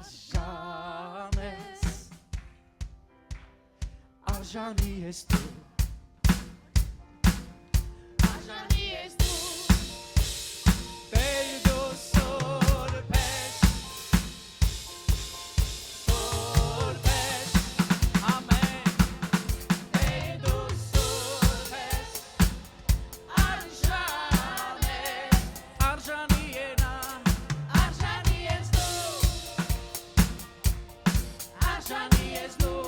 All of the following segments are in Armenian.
արժան ես, արժանի ես դու, արժանի ես դու, Տեր դու սուրբ ես, սուրբ ես, ամեն, Տեր դու սուրբ ես, արժան ես, արժանի ես նա, արժանի ես դու, արժանի ես դու,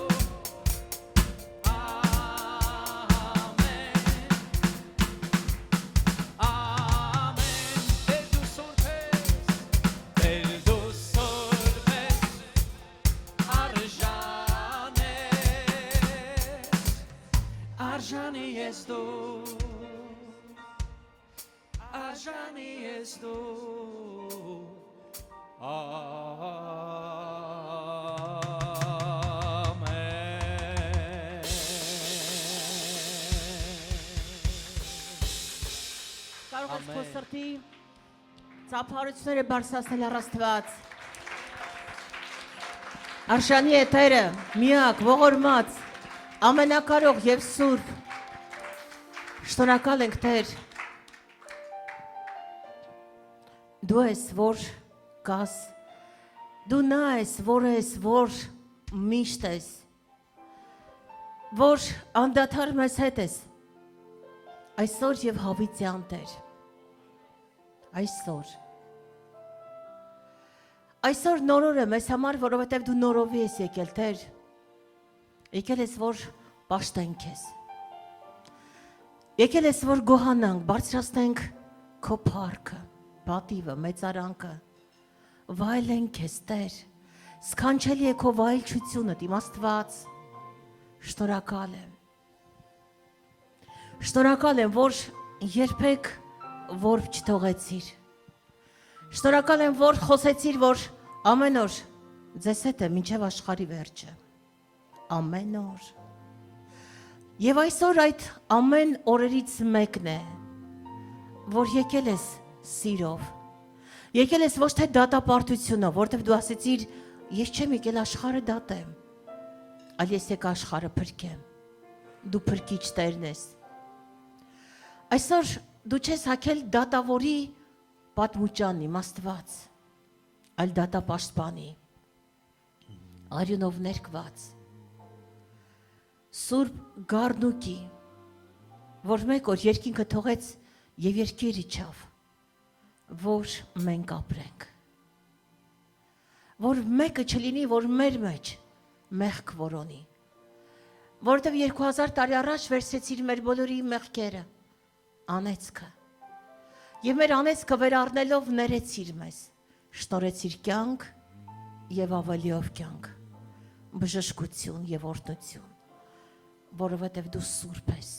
Arjani es do, Arjani es do, Amen. Կարող ես քո սրտի ծափարությունները բարձրացնել առ Աստված։ Արժանի է Տերը, միակ, ողորմած, ամենակարող եւ սուրբ։ Շնորհակալ ենք Տեր։ Դու ես որ կաս, դու նա ես որ միշտ ես, որ անդադար մեզ հետ ես, այսօր եւ հավիտյան Տեր, այսօր նորոր է մեզ համար, որովհետեւ դու նորովի ես եկել Տեր, եկել ես որ պաշտենք ես, եկել ես որ գոհանանք, բարձրացնենք քո փառքը, պատիվը, մեծարանքը, վայելենք ես Տեր, սքանչելի է քո վայելչությունդ, իմ Աստված, շնորհակալ եմ, որ երբեք որբ չթողեցիր, շնորհակալ եմ, որ խոսեցիր, որ ամեն օր ձեզ հետ է մինչև աշխարհի վերջը, ամեն օր, եւ այսօր այդ ամեն օրերից մեկն է, որ եկել ես սիրով, եկել ես ոչ թե դատապարտությունով, որտեվ դու ասեցիր, ես չեմ եկել աշխարհը դատեմ, այլ ես եկա աշխարհը փրկեմ, դու փրկիչ Տերն ես, այսօր դու չես հագել դատավորի պատմուճան իմ Աստված, այլ դատապաշտպանի, արյունով ներկված, սուրբ գառնուկի, որ մեկ օր երկինքը թողեց եւ երկիր իջավ, որ մենք ապրենք, որ մեկը չլինի, որ մեր մեջ մեղք որոնի, որովհետեւ 2000 տարի առաջ վերցրեցիր մեր բոլորի մեղքերը, անեծքը, եւ մեր անեծքը վերառնելով ներեցիր մեզ, շնորհեցիր կյանք եւ ավելիով կյանք, բժշկություն եւ օրհնություն, որովհետև դու սուրբ ես,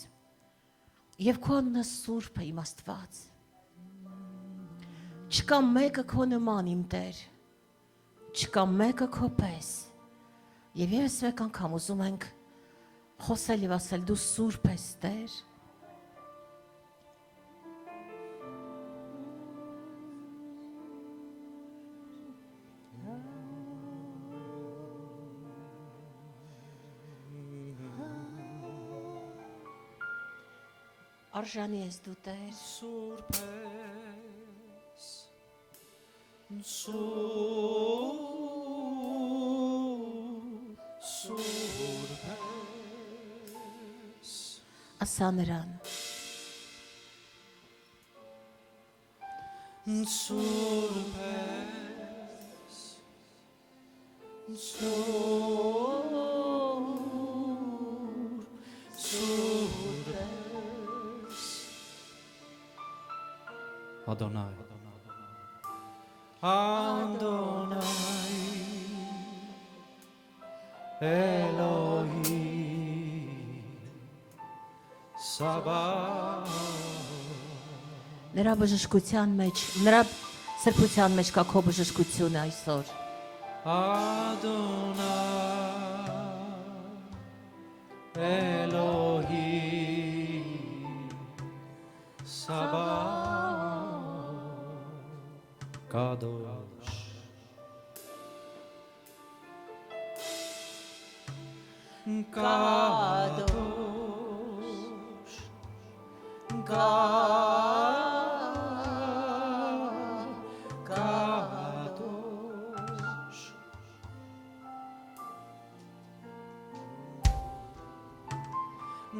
և քո անունը սուրբ է իմ Աստված, չկա մեկը քո նման իմ Տեր, չկա մեկը քո պես, և ես մեկ անգամ ուզում ենք խոսել և ասել դու սուրբ ես Տեր, Արժանի ես դու Տեր, Սուրբ ես, սուրբ ես, ասա նրան, սուրբ ես, սուրբ ես, Adonai, Adonai, Elohim, Sabaoth. նրա բժշկության մեջ, նրա սրբության մեջ կա քո բժշկությունը այսօր, Adonai, Elohim, Sabaoth. Kadosh, Կադոշ Կադոշ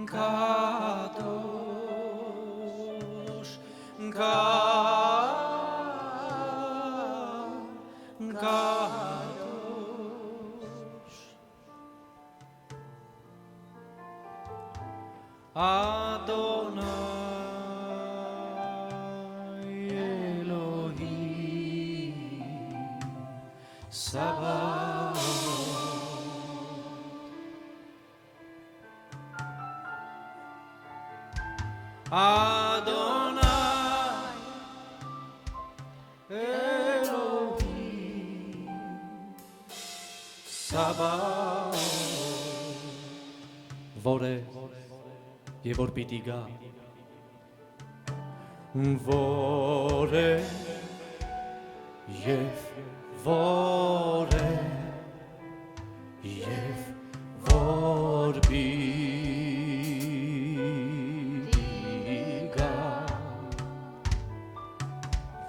Կադոշ Կադոշ Adonai Elohim Sabaoth Adonai Elohim Sabaoth Որե եւ որ պիտի գա որե եւ որե եւ որ պիտի գա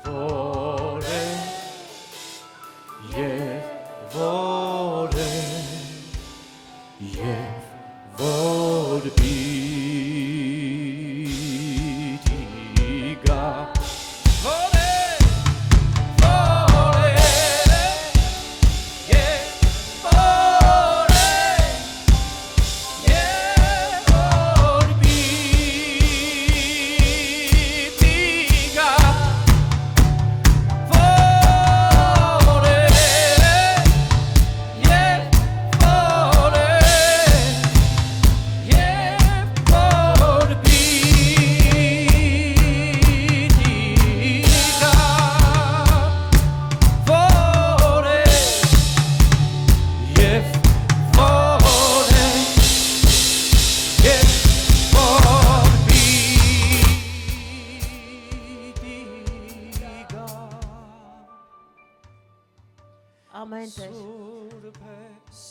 որե եւ որե եւ որ պիտի գա որե որե եւ որե եւ որ պիտի գա որե եւ որե Ամեն Տեր Սուրբես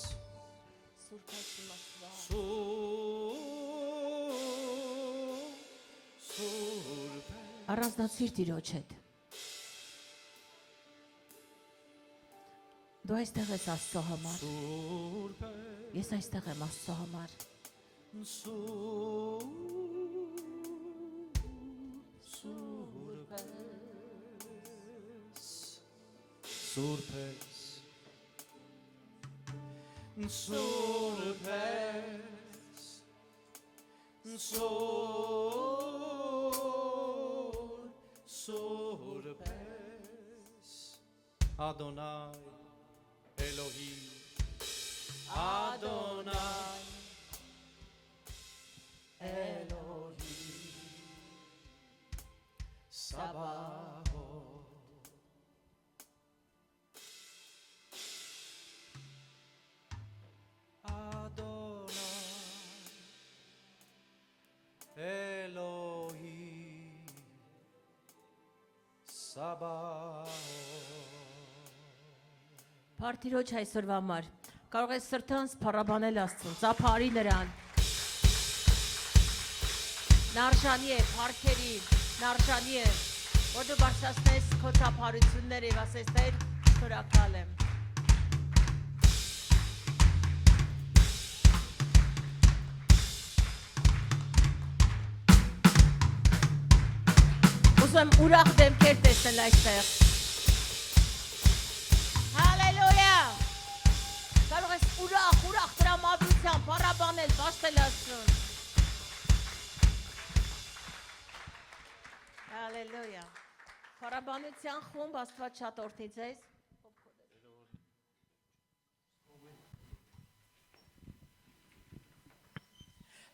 Սուրբ Աստված Սուրբես առանձնացիր Տիրոջ հետ Դու այստեղ ես Աստծո համար Ես այստեղ եմ Աստծո համար Սուրբես Սուրբես Սուրբես Adonai Elohim Adonai Elohim Sabaoth Elohim Sabaoth Փարթիրոջ այսօրվա համար կարող ես սրտանց փառաբանել Աստծուն, ծափարի նրան։ Նա արժանի է փառքերի, նա արժանի է, որ դու բարձրացնես քո ծափարությունները եւ ասես Տեր, շնորհակալ եմ։ Ուզում եմ ուրախ դեմքեր տեսնել այստեղ։ Հալելույա։ Կարող ես ուրախ տրամադրությամբ փառաբանել, պաշտել Աստծուն։ Հալելույա։ Փառաբանության խումբ Աստված շատ օրհնի ձեզ։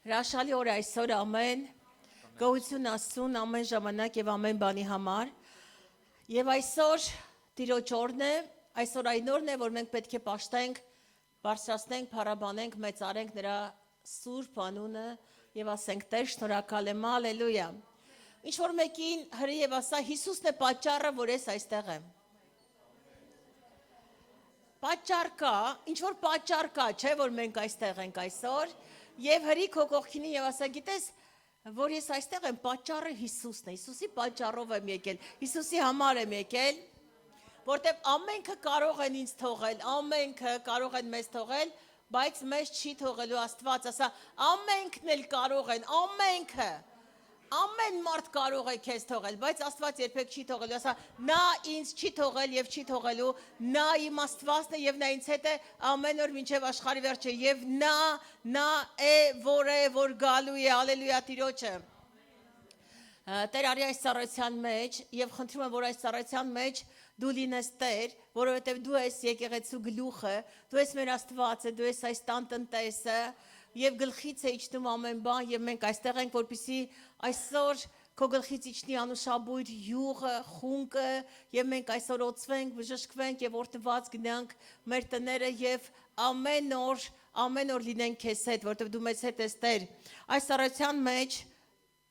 Հրաշալի օր այսօր ամեն գոհություն Աստծուն ամեն ժամանակ եւ ամեն բանի համար։ Եվ այսօր Տիրոջ օրն է, այսօր այն օրն է, որ մենք պետք է պաշտենք, բարձրացնենք, փառաբանենք, մեծարենք նրա սուրբ անունը եւ ասենք Տեր շնորհակալ եմ, հալելույա։ Ինչ որ մեկին հրի եւ ասա Հիսուսն է պատճառը, որ ես այստեղ եմ։ պատճառ կա, ինչ որ պատճառ կա, չէ՞ որ մենք այստեղ ենք այսօր, եւ հրի քո կողքինի եւ ասա, գիտես, որ ես այստեղ եմ, պատճառը Հիսուսն է, Հիսուսի պատճառով եմ եկել, Հիսուսի համար եմ եկել, որտեւ ամենքը կարող են ինձ թողել, ամենքը կարող են մեզ թողել, բայց մեզ չի թողելու Աստված, ասա, ամենքն էլ կարող են, ամենքը Ամեն մարդ կարող է քեզ թողել, բայց Աստված երբեք չի թողելու, ասա, նա ինձ չի թողել եւ չի թողելու, նա իմ Աստվածն է եւ նա ինձ հետ է ամեն օր մինչեւ աշխարհի վերջը եւ նա է, որ գալու է, հալելույա Տիրոջը։ Տեր արի այս ծառայության մեջ եւ խնդրում եմ, որ այս ծառայության մեջ դու լինես Տեր, որովհետեւ դու ես եկեղեցու գլուխը, դու ես մեր Աստվածը, դու ես այս տան տնտեսը Եվ գլխից է իջնում ամեն բան, եւ մենք այստեղ ենք, որպեսզի այսօր քո գլխից իջնի անուշաբույր յուղը, խունկը, եւ մենք այսօր օծվենք, բժշկվենք եւ օրհնված գնանք մեր տները եւ ամեն օր լինենք քեզ հետ, որովհետեւ դու մեզ հետ ես Տեր։ Այս առայցյան մեջ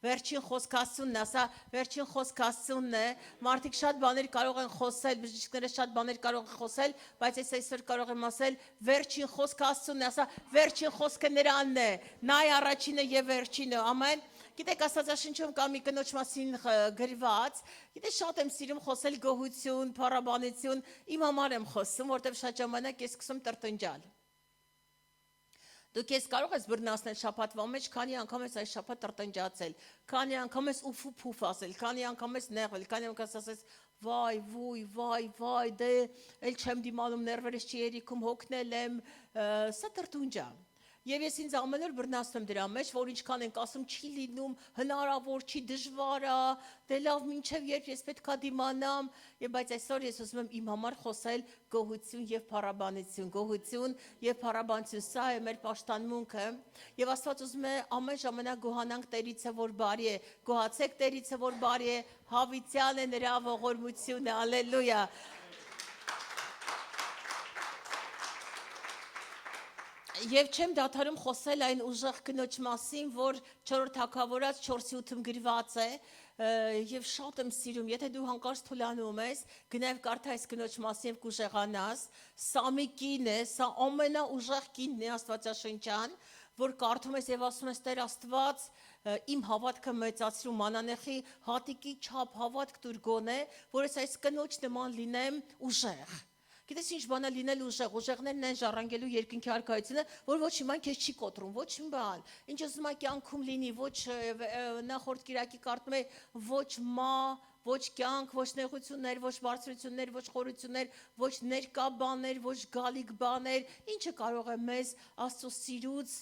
Վերջին խոսք Աստծունն է, ասա, վերջին խոսք Աստծունն է, մարդիկ շատ բաներ կարող են խոսել, բժիշկները շատ բաներ կարող են խոսել, բայց ես այսօր կարող եմ ասել, վերջին խոսք Աստծունն է, ասա, վերջին խոսքը նրանն է, նա է առաջինը եւ վերջինը, ամեն։ Գիտեք, Աստվածաշնչում կա մի կնոջ մասին գրված, գիտեք, շատ եմ սիրում խոսել գոհություն, փառաբանություն, իմ համար եմ խոսում, որտեղ շատ ժամանակ ես սկսում տրտնջալ։ Դուք ես կարող ես բռնացնել շաբաթվա մեջ, քանի անգամ ես այս շաբաթ տրտնջացել, քանի անգամ ես ուֆ ասել, քանի անգամ ես նեղվել, քանի անգամ ես ասես վայ, դե էլ չեմ դիմանում, ներվերս չի երիքում, հոգնել եմ, սա տրտնջա։ Եվ ես ինձ ամեն օր բռնացնում եմ դրա մեջ, որ ինչքան ենք ասում, չի լինում, հնարավոր չի, դժվար է, դե լավ, մինչև երբ ես պետքա դիմանամ, բայց այսօր ես ուզում եմ իմ համար խոսել գոհություն եւ փառաբանություն, սա է մեր պաշտամունքը, եւ Աստված ուզում է ամեն ժամանակ գոհանանք Տերիցը, որ բարի է, գոհացեք Տերիցը, որ բարի է, հավիտյան է նրա ողորմությունը, հալելույա։ Եվ չեմ դադարում խոսել այն ուժեղ կնոջ մասին, որ 4 թագավորած 4:8-ում գրված է, եւ շատ եմ սիրում, եթե դու հանկարծ թուլանում ես, գնաև կարդա այս կնոջ մասին եւ կուժեղանաս, սա մի կին է, սա ամենաուժեղ կինն է Աստվածաշնչյան, որ կարդում ես եւ ասում ես Տեր Աստված, իմ հավատքը մեծացրու մանանեխի հատիկի չափ հավատք դուր գոնե, որ այս կնոջ նման լինեմ ուժեղ։ Գիտես ինչ բան է լինել ուժեղներն են ժառանգելու երկինքի արքայությունը, որ ոչ մի բան քեզ չի կոտրում, ոչ մի բան։ Ինչ ուզում ա կյանքում լինի, ոչ նախորդ կիրակի կարդում է ոչ ոչ կյանք, ոչ նեղություններ, ոչ բարձրություններ, ոչ խորություններ, ոչ ներկա բաներ, ոչ գալիք բաներ, ինչը կարող է մեզ Աստծո սիրուց,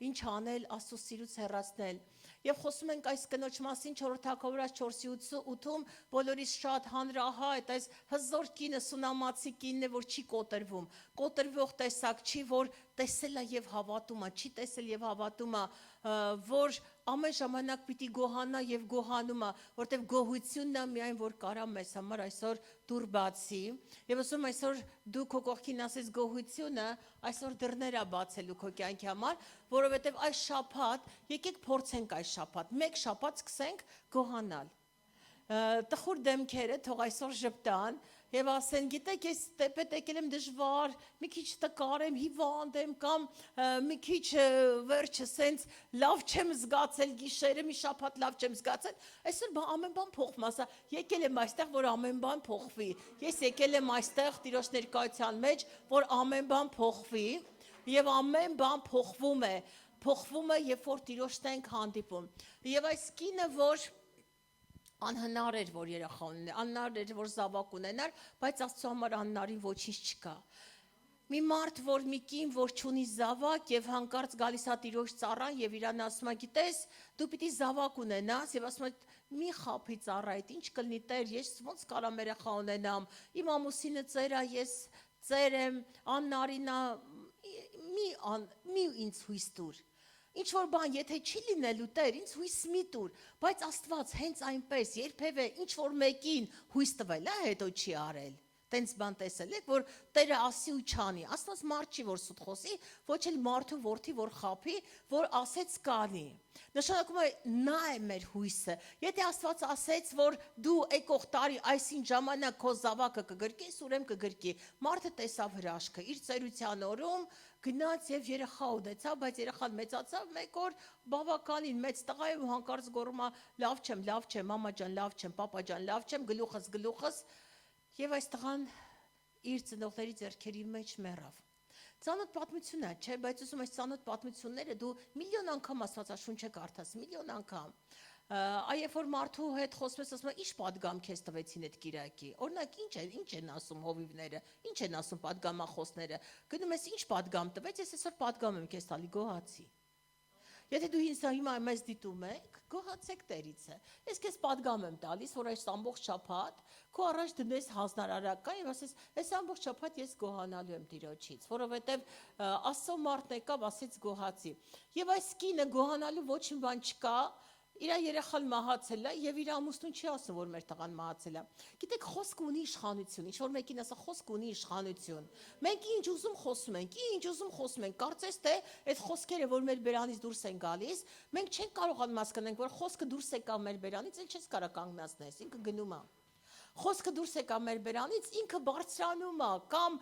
ինչ անել, Աստծո սիրուց հեռացնել։ Եվ խոսում ենք այս կնոջ մասին 4 թագավորած 4:8-ում բոլորից շատ հանրահայտ այս հզոր կինը սունամացի կինն է, որ չի կոտրվում, կոտրվող տեսակ չի, որ տեսել է եւ հավատում է, չի տեսել եւ հավատում է, որ ամեն ժամանակ պիտի գոհանա եւ գոհանում է, որտեւ գոհությունն է միայն որ կարա մեզ համար այսօր դուր բացի։ Եվ ասում այսօր դու քո կողքին ասես գոհությունը, այսօր դռներ է բացելու քո կյանքի համար, որովհետեւ այս շաբաթ եկեք փորձենք այս շաբաթ, մեկ շաբաթ սկսենք գոհանալ։ Տխուր դեմքերը թող այսօր ժպտան եւ ասեն, գիտեք, ես տեպետ եկել եմ դժվար, մի քիչ տկար եմ, հիվանդ եմ կամ մի քիչ վերջը սենց լավ չեմ զգացել գիշերը, մի շաբաթ լավ չեմ զգացել, այսօր ամեն բան փոխվում, ասա, եկել եմ այստեղ, որ ամեն բան փոխվի։ Ես եկել եմ այստեղ Տիրոջ ներկայության մեջ, որ ամեն բան փոխվի եւ ամեն բան փոխվում է, երբ որ Տիրոջն ենք հանդիպում։ Եվ այս կինը, որ անհնար էր, որ երախա ունենա, անհնար էր, որ զավակ ունենար, բայց Աստծո համար անհնարին ոչինչ չկա։ Մի մարդ, որ մի կին, որ չունի զավակ եւ հանկարծ գալիս է Տիրոջ ծառան եւ իրան ասում է, գիտես, դու պիտի զավակ ունենաս եւ ասում է, մի խափի ծառայդ, ինչ կլինի Տեր, ես ոնց կարամ երախա ունենամ, իմ ամուսինը ծեր է, ես ծեր եմ, աննարին է, մի ինձ հույս տուր։ Ինչ որ բան, եթե չի լինելու Տեր, ինձ հույս մի տուր, բայց Աստված հենց այնպես երբևէ ինչ որ մեկին հույս տվել է, հետո չի արել։ տենց բան տեսել եք, որ Տերը ասի ու չանի, Աստված մարդ չի, որ սուտ խոսի, ոչ էլ մարդու որդի, որ խափի, որ ասեց կանի։ Նշանակում է նա է մեր հույսը։ Եթե Աստված ասեց, որ դու եկող տարի այսին ժամանակ քո զավակը կգրկես, ուրեմն կգրկի։ Մարդը տեսավ հրաշքը, իր ծերության օրում գնաց եւ երեխա ունեցավ, բայց երեխան մեծացավ, մեկ օր բավականին մեծ տղա է ու հանկարծ գոռում է՝ լավ չեմ, մամա ջան, լավ չեմ, պապա ջան, լավ չեմ, գլուխս, եւ այս տղան իր ծնողների ձեռքերի մեջ մեռավ։ Ծանոթ պատմություն է, չէ, բայց ուզում ես ծանոթ պատմությունները դու միլիոն անգամ Աստվածաշունչը կարդաս, միլիոն անգամ։ Այ երբ որ մարդու հետ խոսում ես, ասում ես, ի՞նչ պատգամ քեզ տվեցին այդ կիրակի։ Օրինակ, ինչ են ասում հովիվները, ինչ են ասում պատգամախոսները։ Գնում ես, ինչ պատգամ տվեց, ես այսօր պատգամ եմ քեզ տալի, գոհացի։ Եթե դու ինձ հիմա մեզ դիտում եք, գոհացեք Տերիցը։ Ես քեզ պատգամ եմ տալիս, որ այս ամբողջ շաբաթ քո առաջ դնես հանձնարարական եւ ասես, այս ամբողջ շաբաթ ես գոհանալու եմ Տիրոջից, որովհետեւ Աստծո մարդն եկավ, ասեց գոհացի։ Եվ այս կինը գոհանալու ոչ մի բան չկա, իր երեխան մահացել է եւ իր ամուսնուն չի ասում, որ մեր տղան մահացել է։ Գիտեք, խոսքը ունի իշխանություն, ինչ որ մեկին ասա, խոսքը ունի իշխանություն։ Մենք ինչ ուզում խոսում ենք, կարծես թե այդ խոսքերը, որ մեր բերանից դուրս են գալիս, մենք չենք կարողանում հասկանալ, որ խոսքը դուրս եկավ մեր բերանից, էլ չես կարող կանգնացնես, ինքը գնում է։ Խոսքը դուրս եկա մեր բերանից, ինքը բարձրանում է, կամ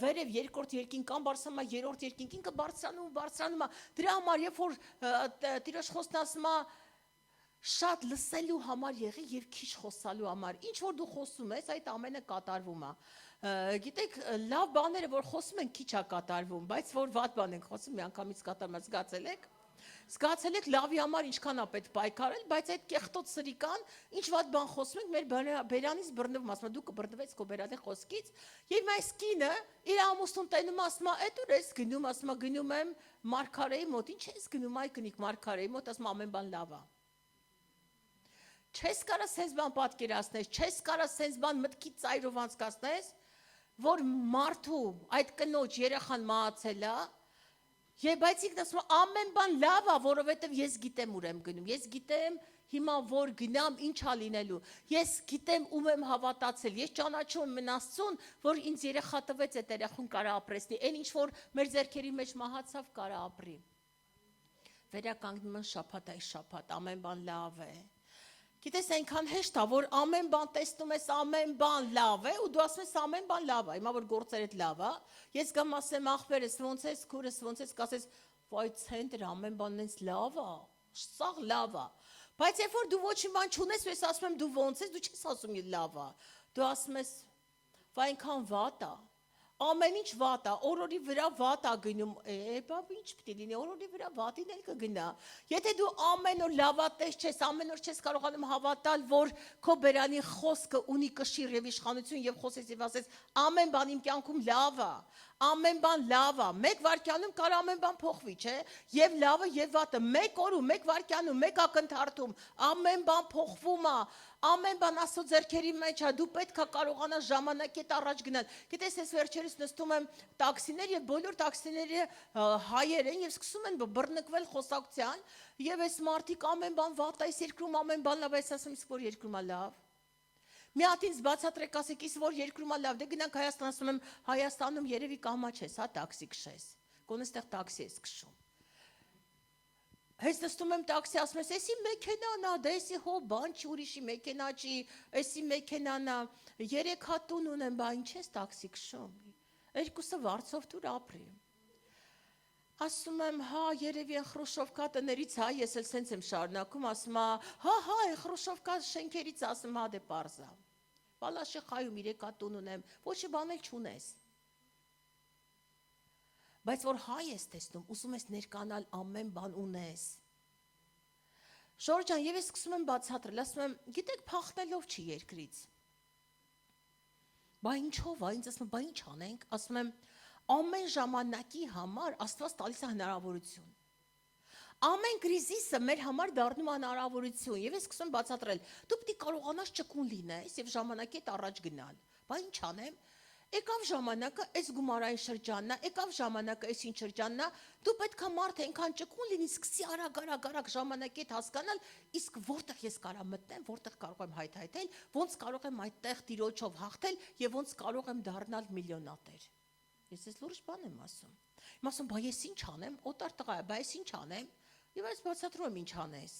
վերև երկրորդ երկինք, կամ բարձրանում է երրորդ երկինք, ինքը բարձրանում է։ Դրա համար, երբ որ Տիրոջ խոսքն ասում է, շատ լսելու համար եղի եւ քիչ խոսալու համար։ Ինչ որ դու խոսում ես, այդ ամենը կատարվում է։ Գիտեք, լավ բաները, որ խոսում են, քիչ է կատարվում, բայց որ վատ բան ենք խոսում, միանգամից կատարում է, զգացել եք։ Զգացել եք լավի համար ինչքան է պետք պայքարել, բայց այդ կեղտոտ սրիկան, ինչ վատ բան խոսում ենք, մեր բերանից բռնվում, ասում դու կբռնվես քո բերանի խոսքից, եւ այս կինը իր ամուսնուն տենում ասում այդ ուր ես գնում, ասում գնում եմ Մարգարեի մոտ, ինչ ես գնում այ կնիկ Մարգարեի մոտ, ասում ամեն բան լավ է։ Չես կարա սենց բան պատկերացնես, չես կարա սենց բան մտքի ծայրով անցկացնես, որ մարդու այդ կնոջ երեխան մահացել է, եւ բայց ինքն ասում է ամեն բան լավ է, որովհետեւ ես գիտեմ ուր եմ գնում, ես գիտեմ հիմա որ գնամ ինչ է լինելու, ես գիտեմ ում եմ հավատացել, ես ճանաչում եմ Աստծուն, որ ինձ երեխա տվեց, այդ երեխուն կարա ապրեսնի, այն ինչ որ մեր ձեռքերի մեջ մահացավ կարա ապրի։ Վերականգնում են շաբաթ այս շաբաթ, ամեն բան լավ է։ Գիտես, այնքան հեշտ է, որ ամեն բան տեսնում ես, ամեն բան լավ է, ու դու ասում ես ամեն բան լավ է, հիմա որ գործերդ լավ է, ես գամ ասեմ ախպերս, ոնց ես, քուրս, ոնց ես, կասես, վայ ցենտր, ամեն բանն ինձ լավ է, սաղ լավ է, բայց երբ որ դու ոչ մի բան չունես, ու ես ասում եմ դու ոնց ես, դու չես ասում լավ է, դու ասում ես, վայ այնքան վատ է, ամեն ինչ վատ է, օրորի վրա վատ է գնում, բաբ ինչ պիտի լինի, օրորի վրա վատին էլ կգնա։ Եթե դու ամեն օր լավատես չես, ամեն օր չես կարողանում հավատալ, որ քո բերանի խոսքը ունի կշիռ եւ իշխանություն եւ խոսես եւ ասես ամեն բան իմ կյանքում լավ է, ամեն բան լավ է, մեկ վայրկյանում կարող ամեն բան փոխվի, չէ՞, եւ լավը եւ վատը, մեկ օրում, մեկ վայրկյանում, մեկ ակնթարթում ամեն բան փոխվում է, ամեն բան Աստծո ձեռքերի մեջ է, դու պետք է կարողանաս ժամանակետ առաջ գնալ։ Գիտես, ես վերջերս նստում եմ տաքսիներ եւ բոլոր տաքսիները հայեր են եւ սկսում են բռնկվել խոսակցության եւ այս մարդիկ ամեն բան վատ է, այս երկրում ամեն բան լավ է, ես ասում իսկ որ երկրում է լավ։ Մի հատ ինձ բացատրեք, ասեք, իսկ որ երկրում է լավ, դե գնանք Հայաստան, ասում եմ Հայաստանում երևի կամա չես, հա տաքսի քշես։ Գոնե ստեղ տաքսի ես քշում։ Հենց նստում եմ տաքսի, ասում ես, էսի մեքենան է, դա էսի հո բան չի, ուրիշի մեքենա չի, էսի մեքենան է, 3 հատ տուն ունեմ, բա ինչ ես տաքսի քշում։ Երկուսը վարձով դուր ապրի։ Ասում եմ, հա, երևի են Խրուշովկա տներից, հա, ես էլ սենց եմ շարունակում, ասում հա, այն Խրուշովկա շենքերից, ասում հա, դե պարզա։ Բալաշեխայում 3 հատ տուն ունեմ, ոչ մի բան էլ չունես։ Բայց որ հայ ես տեսնում, ուզում ես ներկանալ ամեն բան ունես։ Շորժան, եւ ես սկսում եմ բացատրել, ասում եմ, գիտեք, փախնելով չի երկրից։ Բա ինչով է, ինձ ասում եմ, բա ինչ անենք, ասում եմ, ամեն ժամանակի համար Աստված տալիս է հնարավորություն։ Ամեն կրիզիսը մեր համար դառնում է հնարավորություն, եւ ես սկսում եմ բացատրել, դու պետք է կարողանաս ճկուն լինես եւ ժամանակի հետ առաջ գնալ։ Բա ինչ անեմ։ Եկավ ժամանակը, այս գումարային շրջանն է, եկավ ժամանակը, այս ինչ շրջանն է, դու պետք է մարդ այնքան ճկուն լինի, սկսի արագ ժամանակի հետ հասկանալ, իսկ որտեղ ես կարող մտնեմ, որտեղ կարող եմ հայթայթել, ոնց կարող եմ այդտեղ տիրոջով հաղթել եւ ոնց կարող եմ դառնալ միլիոնատեր։ Ես ես լուրջ բան եմ ասում։ Իմ ասում, բա ես ինչ անեմ, օտար տղա է, բա ես ինչ անեմ, եւ այս բացատրում եմ ինչ անես։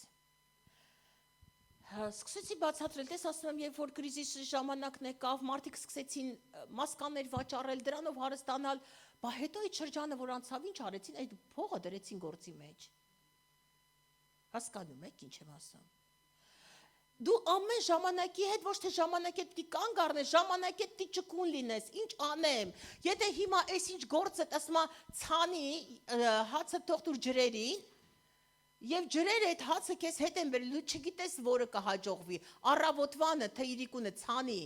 Սկսեցի բացատրել, տես ասում եմ, երբ որ կրիզիսի ժամանակն եկավ, մարդիկ սկսեցին մասկաներ վաճառել, դրանով հարստանալ, բա հետո այդ շրջանը, որ անցավ, ինչ արեցին, այդ փողը դրեցին գործի մեջ։ Հասկանում եք ինչ եմ ասում։ Դու ամեն ժամանակի հետ ոչ թե ժամանակի հետ պիտի կանգ առնես, ժամանակի հետ պիտի ճկուն լինես, ինչ անեմ։ Եթե հիմա այս ինչ գործը ասում եմ, ցանի հացը թող դուր ջրերին, եւ ջրերը այդ հացը քեզ հետ են բերել, դու չգիտես որը կհաջողվի, առավոտվանը թե իրիկունը ցանի։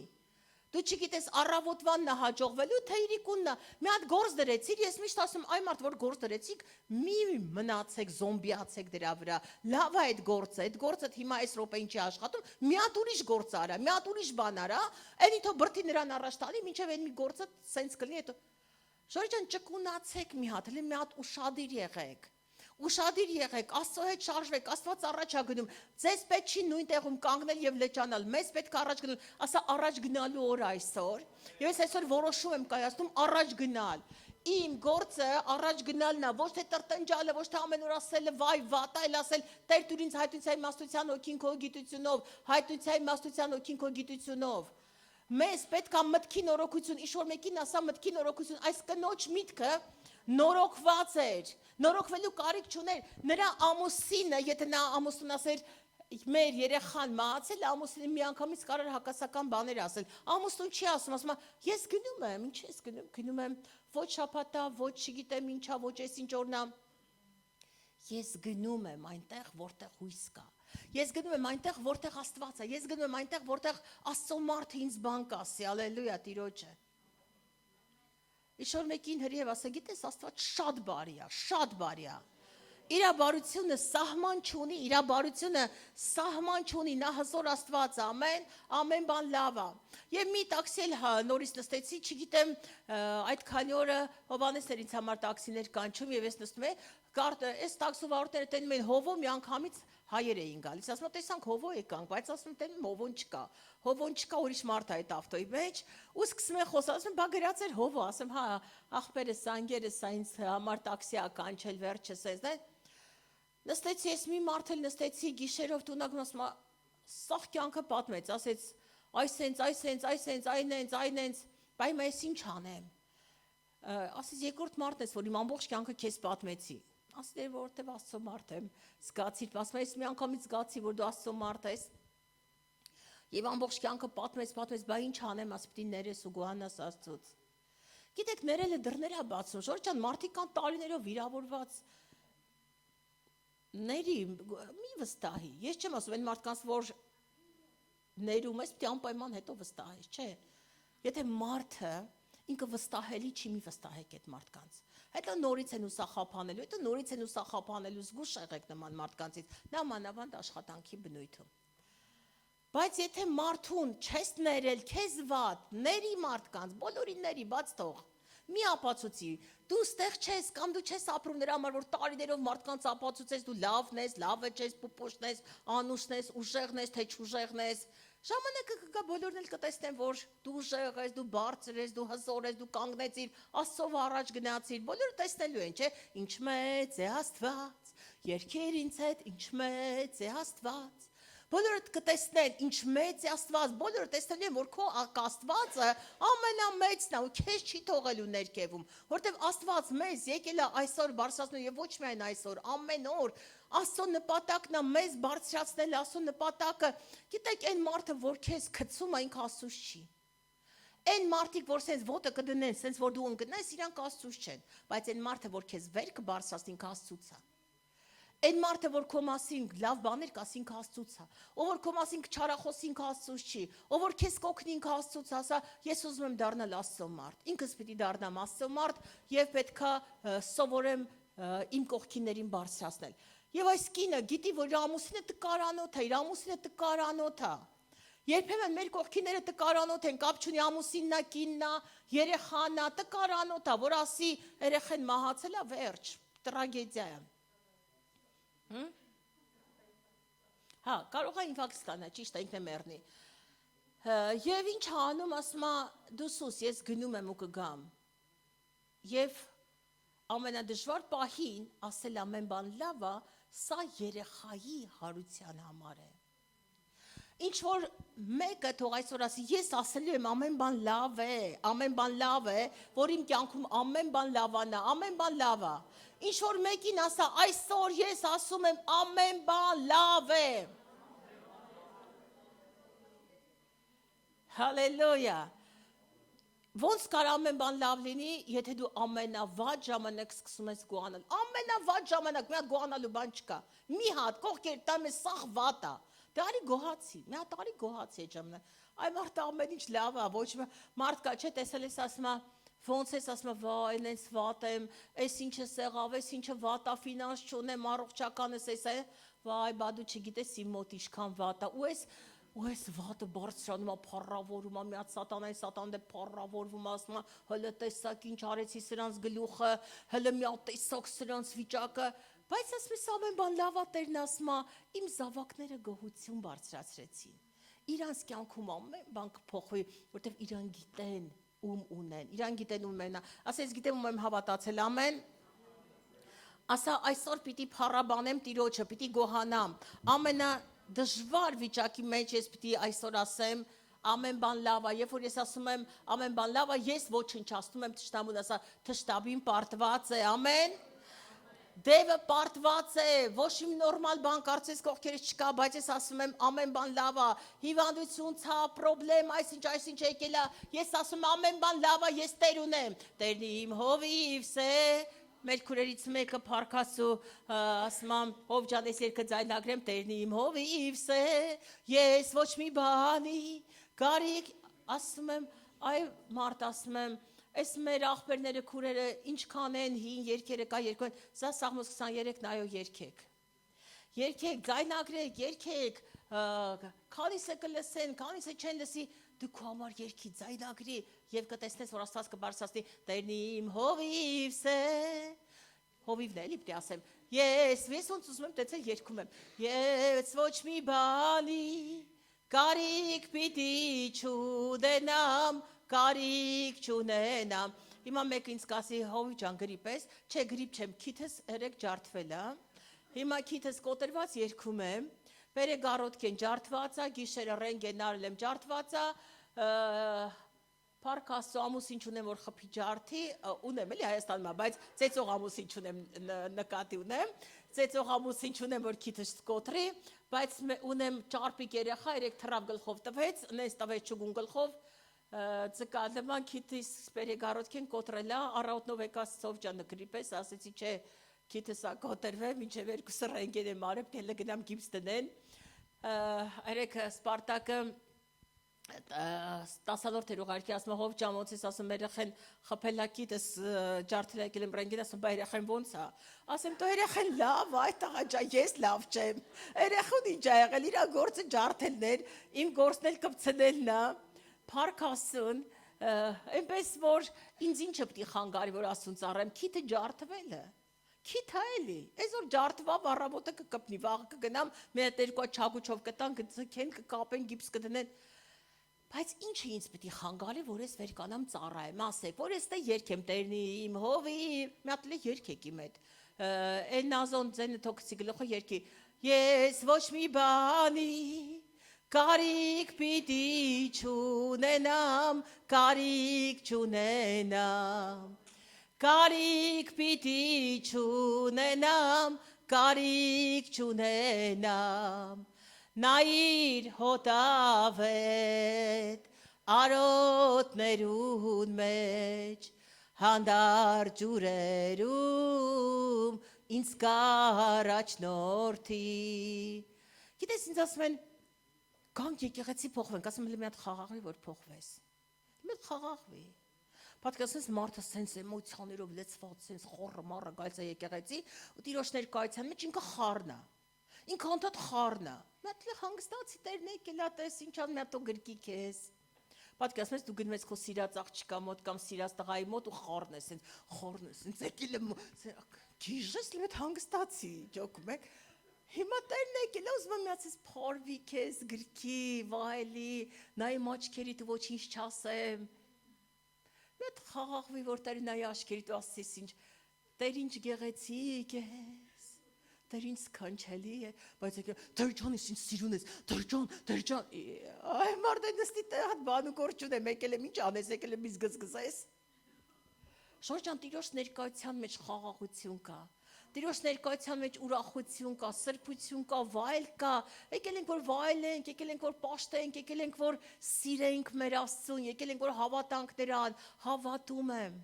Դու չգիտես առավոտվանն է հաջողվելու, թե իրիկունն է։ Մի հատ գործ դրեցիր, ես միշտ ասում, այ մարդ որ գործ դրեցիք, մի մնացեք, զոմբիացեք դրա վրա։ Լավ է այդ գործը հիմա այս րոպեին չի աշխատում, մի հատ ուրիշ գործ արա, մի հատ ուրիշ բան արա, այնի թող բրդի նրան առաջ տանի, մինչև այն մի գործը սենց կլինի, հետո Ժորժ ջան, ճկունացեք մի հատ, մի հատ ուշադիր եղեք։ Ուշադիր եղեք, Աստծո հետ շարժվեք, Աստված առաջ է գնում։ Ձեզ պետք չի նույն տեղում կանգնել եւ լճանալ։ Մեզ պետք է առաջ գնալ, ասա առաջ գնալու օր այսօր։ Եվ ես այսօր որոշում եմ կայացնում առաջ գնալ։ Իմ գործը առաջ գնալն է, ոչ թե տրտնջալը, ոչ թե ամեն օր ասելը վայ վատ, այլ ասել Տեր դու ինձ հայտնության իմաստության հոգին քո գիտությունով, հայտնության իմաստության հոգին քո գիտությունով։ Մեզ պետք է մտքի նորոգություն, ինչ որ մեկին ասա մտքի նորոգություն, այս կնոջ միտքը նորոգված էր, նորոգվելու կարիք չուներ, նրա ամուսինը, եթե նա ամուսին ասեր մեր երեխան մահացել, ամուսինը մի անգամից կարող հակասական բաներ ասել, ամուսնուն չի ասում, ես գնում եմ, ինչ ես գնում եմ, ոչ շաբաթա, ոչ չգիտեմ ինչա, ոչ ես ինչ օրնա, ես գնում եմ այնտեղ, որտեղ հույս կա, ես գնում եմ այնտեղ, որտեղ Աստված է, ես գնում եմ այնտեղ, որտեղ Աստծո մարդը ինձ բան կասի, ալելույա Տիրոջը։ Իշոր մեկին հրիև ասա, գիտես Աստված շատ բարի է։ Իր բարությունը սահման չունի, իր բարությունը սահման չունի, նա հզոր Աստված է, ամեն բան լավ է։ Եվ մի տաքսի էլ նորից նստեցի, չգիտեմ, այդ քանի օրը Հովհաննեսն ինձ համար տաքսիներ կանչում եւ ես նստում եմ, այս տաքսու վարորդները տենում են հովո միանգամից հայեր էին գալիս, ասում եմ տեսանք հովո եկանք, բայց ասում եմ տենում հովոն չկա, ուրիշ մարդ է այդ ավտոյի մեջ, ու սկսում են խոսալ, ասում եմ բա գրած էր հովո, ասում հա աղբերս, անգերս, ինձ համար տաքսի է կանչել վերջս էս, նստեցի ես մի մարդ էլ նստեցի գիշերով տունակ ասում սաղ կյանքը պատմեց, ասեց այնենց, բայ ես ինչ անեմ, ասեց երկրորդ մարդն ես, որ իմ ամբողջ կյանքը քեզ պատմեցի, ասել որովհետև Աստծո մարդ եմ, զգացիր, ասում ես մի անգամից զգացի, որ դու Աստծո մարդ ես, եւ ամբողջ կյանքը պատմեց, բայ ինչ անեմ, ասես պիտի ներես ու գոհանաս Աստծոց։ Գիտեք, ներելը դռներ է բացում, Ժորժ ջան, մարդիկ կան տարիներով վիրավորված ների, մի վստահի, ես չեմ ասում, այն մարդկանց, որ ներում ես, պիտի անպայման հետո վստահես, չէ, եթե մարդը ինքը վստահելի չի, մի վստահեք այդ մարդկանց, հետո նորից են ու սախապանելու, զգուշ եղեք նման մարդկանցից, նա մանավանդ աշխատանքի բնույթում, բայց եթե մարդուն չես ներել, քեզ վատ, ների մարդկանց, բոլորին ների, բաց թող, մի ապացուցի, դու ստեղ չես կամ դու չես ապրում նրա համար, որ տարիներով մարդկանց ապացուցես, դու լավն ես, լավը չես, պուպուշն ես, անուշն ես, ուժեղն ես, թե չուժեղն ես, ժամանակը կգա բոլորն էլ կտեսնեն, որ դու ուժեղ ես, դու բարձր ես, դու հզոր ես, դու կանգնեցիր, Աստծով առաջ գնացիր, բոլորը տեսնելու են, չէ, ինչ մեծ է Աստված, երգեր ինձ հետ, ինչ մեծ է Աստված, բոլորը կտեսնեն, ինչ մեծ է Աստված, բոլորը տեսնելու են, որ քո Աստվածը ամենամեծն է ու քեզ չի թողելու ներքևում, որտեվ Աստված մեզ եկել է այսօր բարձրացնում եւ ոչ միայն այսօր, ամեն օր Աստծո նպատակն է մեզ բարձրացնել, Աստծո նպատակը, գիտեք, այն մարդը, որ քեզ գցում է, ինքը Աստծուց չի։ Այն մարդիկ, որ սենց ոտը կդնեն, սենց որ դու ընկնես, իրանք Աստծուց չեն, բայց այն մարդը, որ քեզ վեր կբարձրացնի, ինքը Աստծուց է։ Այն մարդը, որ քո մասին լավ բաներ կասի, ինքը Աստծուց է, ով որ քո մասին չարախոսի, ինքը Աստծուց չի, ով որ քեզ կօգնի, ինքը Աստծուց է, ասա, ես ուզում եմ դառնալ Աստծո մարդ, ինքս պիտի դառնամ Աստծո մարդ եւ պետքա սովորեմ իմ կողքիներին բարձրացնել։ Եվ այս կինը գիտի, որ իր ամուսինը տկարանոթ է, Երբեմն մեր կողքիները տկարանոտ են, կապ չունի ամուսիննա, կիննա, երեխանա, տկարանոտ է, որ ասի երեխեն մահացել է, վերջ, տրագեդիա է։ Հա, կարող է ինֆարկտ ստանա, ճիշտ է, ինքն է մեռնի։ Եվ ինչ անում, ասում է, դու սուս, ես գնում եմ ու կգամ։ Եվ ամենադժվար պահին ասել ամեն բան լավ է, սա երեխայի հարության համար է։ Ինչ որ մեկը թող այսօր ասի, ես ասելու եմ ամեն բան լավ է, որ իմ կյանքում ամեն բան լավանա, ամեն բան լավ է։ Ինչ որ մեկին ասա, այսօր ես ասում եմ ամեն բան լավ է։ Հալելույա։ Ոնց կար ամեն բան լավ լինի, եթե դու ամենավատ ժամանակ սկսում ես գոհանալ։ Ամենավատ ժամանակ, մի հատ գոհանալու բան չկա։ Մի հատ կողքեր տամ է սաղ վատ է։ Դե արի գոհացի, մի հատ արի գոհացի այդ ժամանակ։ Այ մարդը ամեն ինչ լավ է, ոչ մարդ կա, չէ, տեսել ես ասում է, ոնց ես ասում է, վայ, այնպես վատ եմ, այս ինչը սեղավ, այս ինչը վատ է, ֆինանս չունեմ, առողջականս էս է, վայ, բա դու չգիտես իմ մոտ ինչքան վատ է, ու այս վատը բարձրանում է, փառավորում է, մի հատ սատանան դե փառավորվում է, ասում է, հələ տեսակ ինչ արեցի սրանց գլուխը, հələ մի հատ տեսակ սրանց վիճակը, բայց ասում ես ամեն բան լավ է, Տերն ասում է, իմ զավակները գոհություն բարձրացրեցին։ Իրանց կյանքում ամեն բան կփոխվի, որտեվ իրան գիտեն ում ունեն, իրան գիտեն ում ունեն, ասես գիտեմ ում եմ հավատացել, ամեն։ Ասա այսօր պիտի փառաբանեմ Տիրոջը, պիտի գոհանամ, ամենադժվար վիճակի մեջ ես պիտի այսօր ասեմ, ամեն բան լավ է, երբ որ ես ասում եմ ամեն բան լավ է, ես ոչնչացնում եմ թշնամուն, ասա թշնամին պարտված է, ամեն։ Դևը պարտված է, ոչ իմ նորմալ բան կարծես կողքերից չկա, բայց ես ասում եմ ամեն բան լավ է, հիվանդություն, ցավ, պրոբլեմ, այսինչ եկել է, ես ասում ամեն բան լավ է, ես Տեր ունեմ, Տերն իմ հովիվս է, մեր քուրերից մեկը փառքասու ասում եմ, հով ջան, ես երգը ձայնագրեմ, Տերն իմ հովիվս է, ես ոչ մի բանի, գարիկ, ասում եմ, այ մարդ ասում եմ, այս մեր աղբերները քուրերը ինչքան են հին երգերը կա երկու, սա Սաղմոս 23-ն այո երգեք, ձայնագրեք, երգեք, քանիսը կլսեն, քանիսը չեն լսի, դու քո համար երգի ձայնագրի եւ կտեսնես, որ Աստված կբարձրացնի, Տերն իմ հովիվս է, հովիվն է, էլի պիտի ասեմ, ես ոնց ուզում եմ, տեցել երգում եմ, ես ոչ մի բանի, կարիք պիտի չունենամ, կարիք չունենամ, հիմա մեկը ինձ կասի, հովիվ ջան գրիպ ես, չէ գրիպ չեմ, քիթս երեք ջարդվել է, հիմա քիթս կոտրված երգում եմ, բերեք առոտքեն ջարդված է, գիշերը ռենգեն արել եմ ջարդված է, Փառք Աստծո ամուսին չունեմ, որ խփի ջարդի, ունեմ էլի Հայաստանում, բայց ծեծող ամուսին չունեմ, նկատի ունեմ, ծեծող ամուսին չունեմ, որ քիթս կոտրի, բայց ունեմ ճարպիկ երեխա, երեք թռավ գլխով տվեց, նես տվեց չուգուն գլխով, ծկալման քիթիս բերեք առոտքեն կոտրելա, առավոտնով եկա Սով ջանը գրիպես, ասեցի չէ, քիթս ա կոտրվեմ, մինչև երկուսը ռենգեն եմ արել, պետք է գնամ գիպս դնեն, երեք Սպարտակը 10-րդ ուղարկի ասում հով ջան ոնց ես ասում երեխեն խփելակիտս ջարդել եկել եմ ռենգեն ասում բա երեխեն ոնց է ասեմ դու երեխեն լավ այ տղա ջան ես լավ չեմ երեխուն ինչ ա եղել իր գործը ջարդելն էր իմ գործն էլ կպցնելն է Փառք Աստծուն այնպես որ ինձ ինչը պիտի խանգարի որ Աստծուն ծառայեմ քիթը ջարդվել է Քիթ էլի, այսօր ջարդվավ առավոտը կկպնի, վաղը կգնամ, մի հատ երկու չագուչով կտան, կձգեն, կկապեն, գիպս կդնեն։ Բայց ինչը ինձ պիտի խանգարի, որ ես վերկանամ ծառայեմ, ասեք, որ ես դե երգեմ Տերնի իմ հովիվ, մի հատ երգեք իմ հետ։ Էնազոն ձենը թոքսի գլուխը երգի։ Ես ոչ մի բանի կարիք պիտի չունենամ, կարիք չունենամ։ Կարիք պիտի չունենամ, կարիք չունենամ, նայիր հոտավետ, արոտներուն մեջ, հանդար ջուրերում, ինձ կառաջնորդի։ Գիտես ինձ ասում են, գանք եկեղեցի փոխվենք, ասում եմ մի հատ խաղաղվի, որ փոխվես, մի հատ խաղաղվի։ Պատկասես մարդը սենց էմոցիաներով լեցված, սենց խորը մարը գալիս է եկեղեցի ու տիրոջ ներկայության մեջ ինքը խառն է։ ինքան դот խառնա։ Մատ հանգստացի տերն եկել է, տես ինչ ան մատ գրկի քեզ։ Պատկերացնում ես դու գնում ես քո սիրած աղջկա մոտ կամ սիրած տղայի մոտ ու խառնես, եկել եմ, գիժես լետ հանգստացի, ջոկում եք։ Հիմա տերն եկել է, ուզում եմ միացես փարվի քեզ, գրկի, վայելի, նայ աչքերիդ ու ոչինչ չասեմ։ Մետ խաղաղվի, որ տերը նայ աչքերիդ ու ասես ինչ, տեր ինչ գեղեցիկ ես, տեր ինչ սքանչելի է, բայց եկել, տեր ջան ես ինչ սիրուն ես, տեր ջան, այ մարդը նստի տեղ բան ու գործ չունեմ, եկել եմ ինչ անես, եկել եմ ինձ գզգզես։ Շորժ ջան, Տիրոջ ներկայության մեջ խաղաղություն կա, Տիրոջ ներկայության մեջ ուրախություն կա, սրբություն կա, վայել կա, եկել ենք որ վայելենք, եկել ենք որ պաշտենք, եկել ենք որ սիրենք մեր Աստծուն, եկել ենք որ հավատանք Նրան, հավատում եմ։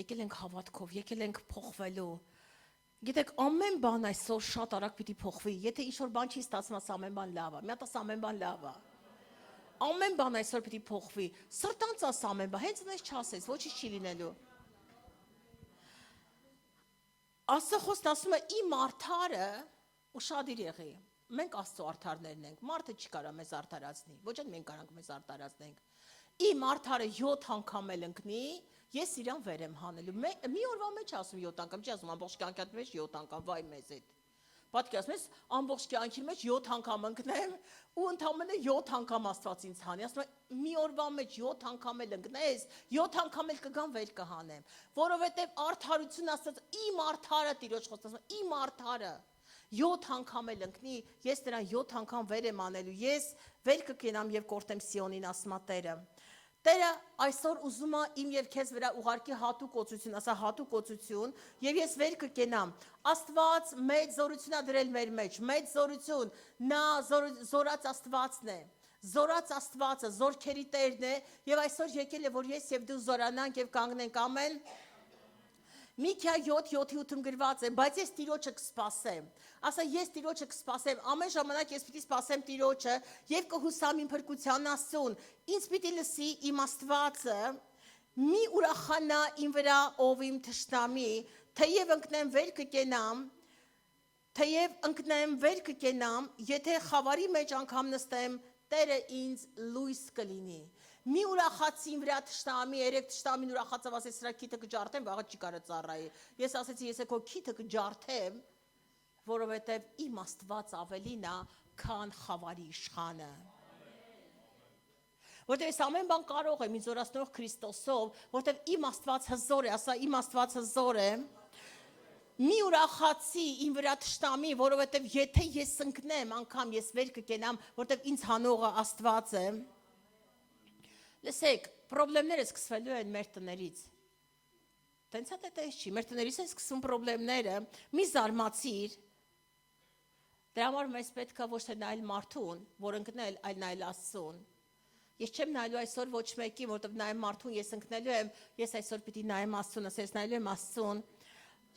Եկել ենք հավատքով, եկել ենք փոխվելու։ Գիտեք, ամեն բան այսօր շատ արագ պիտի փոխվի, եթե ինչ-որ բան չի ստացվում, աս ամեն բան լավ է, մի հատ աս ամեն բան լավ է։ Ամեն բան այսօր պիտի փոխվի, սրտանց աս ամեն բան, հենց այնպես չասես, ոչինչ չի լինելու։ Աստծո ասում է իմ արդարը ուշադիր եղի։ Մենք Աստծո արդարներն ենք։ Մարդը չի կարող մեզ արդարացնի։ Ոչ էլ մենք կարանք մեզ արդարացնենք։ Իմ արդարը 7 անգամ էլ ընկնի, ես իրան վեր եմ հանելու։ Մի օրվա մեջ ասում 7 անգամ, չի ասում ամբողջ կյանքի մեջ 7 անգամ, վայ մեզ հետ։ Պատկերացնում ես, ամբողջ կյանքի մեջ 7 անգամ ընկնեմ ու ընդամենը 7 անգամ Աստված ինձ հանի։ Ասում է մի օրվա մեջ 7 անգամ էլ ընկնես, 7 անգամ էլ կգամ վեր կհանեմ, որովհետև արդարություն Աստված իմ արդարը Տիրոջ խոսքը, իմ արդարը 7 անգամ էլ ընկնի, ես նրան 7 անգամ վեր եմ անելու, ես վեր կկենամ եւ կորտեմ Սիոնին, ասում է Տերը։ Տերը այսօր ուզում է իմ եւ քեզ վրա ուղարկի հատուկ օծություն, ասա հատուկ օծություն, եւ ես վեր կկենամ։ Աստված մեծ զորություն է դրել մեր մեջ, մեծ զորություն, նա զորած Աստվածն է։ Զորած Աստվածը, զորքերի Տերն է, եւ այսօր եկել է որ ես եւ դու զորանանք եւ կանգնենք, ամեն։ Միքիա 7:7-ում գրված է, բայց ես Տիրոջը կսպասեմ։ Ասա ես Տիրոջը կսպասեմ, ամեն ժամանակ ես պիտի սպասեմ Տիրոջը եւ կհուսամ իմ փրկության Աստծուն։ Ինձ պիտի լսի իմ Աստվածը, մի ուրախանա իմ վրա ով իմ թշնամի, թեև ընկնեմ վեր կկենամ, եթե խավարի մեջ անգամ նստեմ, Տերը ինձ լույս կլինի։ Մի ուրախացի իմ վրա թշնամի, երեք թշնամին ուրախացավ, ասեց սրա քիթը կջարդեմ, վաղը չի կարա ծառայի։ Ես ասեցի, ես քո քիթը կջարդեմ, որովհետև իմ Աստված ավելին է, քան խավարի իշխանը։ Որտեղ ես ամեն բան կարող եմ ինձ զորացնող Քրիստոսով, որտեղ իմ Աստված հզոր է, ասա իմ Աստված հզոր է։ Մի ուրախացի իմ վրա թշնամի, որովհետև եթե ես ընկնեմ, անգամ ես վեր կկենամ, որտեղ ինձ հանողը Աստված է։ Լսեք, խնդիրները սկսվելու են մեր տներից։ Տենց է տես չի, մեր տներից են սկսում խնդիրները, մի զարմացիր։ Դրա համար մեզ պետք է ոչ թե նայել մարդուն, որ ընկնել, այլ նայել Աստծուն։ Ես չեմ նայելու այսօր ոչ մեկին, որտեղ նայեմ մարդուն, ես ընկնելու եմ, ես այսօր պիտի նայեմ Աստծուն, ասես նայելու եմ Աստծուն։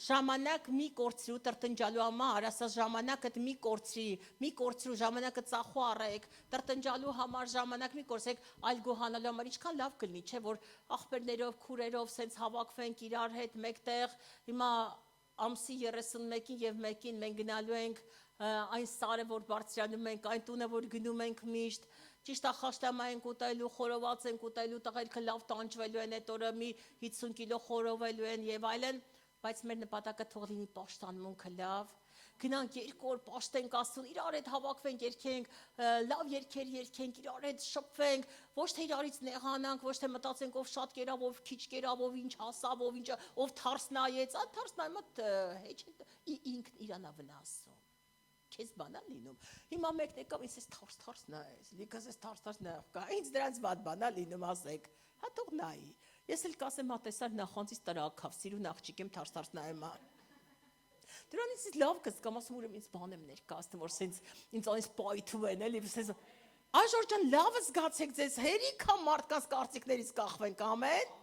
Ժամանակ մի կորցրու տրտնջալու համար, ասա ժամանակդ մի կորցրու, ժամանակը ծախու առեք, տրտնջալու համար ժամանակ մի կորցրեք, այլ գոհանալու համար ինչքան լավ կլինի, չէ, որ աղբերներով, քուրերով սենց հավաքվենք իրար հետ մեկտեղ, հիմա ամսի 31-ին եւ 1-ին մենք գնալու ենք այն սարը, որ բարձրանում ենք, այն տունը, որ գնում ենք միշտ, ճիշտ է խաշտամա ենք ուտելու, խորոված ենք ուտելու, տղերքը լավ տանջվելու են, այդ օրը մի 50 կիլո խորովելու են եւ այլն, բայց մեր նպատակը թող լինի պաշտանմունքը լավ, գնանք 2 օր պաշտենք Աստծուն, իրար հետ հավաքվենք, երգենք, լավ երգեր երգենք, իրար հետ շփվենք, ոչ թե իրարից նեղանանք, ոչ թե մտածենք ով շատ կերավ, ով քիչ կերավ, ով ինչ հասավ, ով թարս նայեց, թարս նայմա հեչ ինքն իրանա վնասում։ Քեզ բանա լինում։ Հիմա մեկն եկավ ինձ թարս նայեց, լիքս էս թարս նայող կա, ինձ դրանց վատ բանա լինում ասեք, հա թող նայի։ Ես էլ կասեմ, հա տեսար նախանցից տրակավ, սիրուն աղջիկ եմ թարս նայեմ։ Դրանից լավ կզգամ, ասում ուրեմն ինձ բան եմ ներկայացնում, որ սենց ինձ այնպես պայթում են, էլի սենց Աժորջան լավը զգացեք ձեզ, հերիքա մարդկանց կարծիքներից կախվենք, ամեն։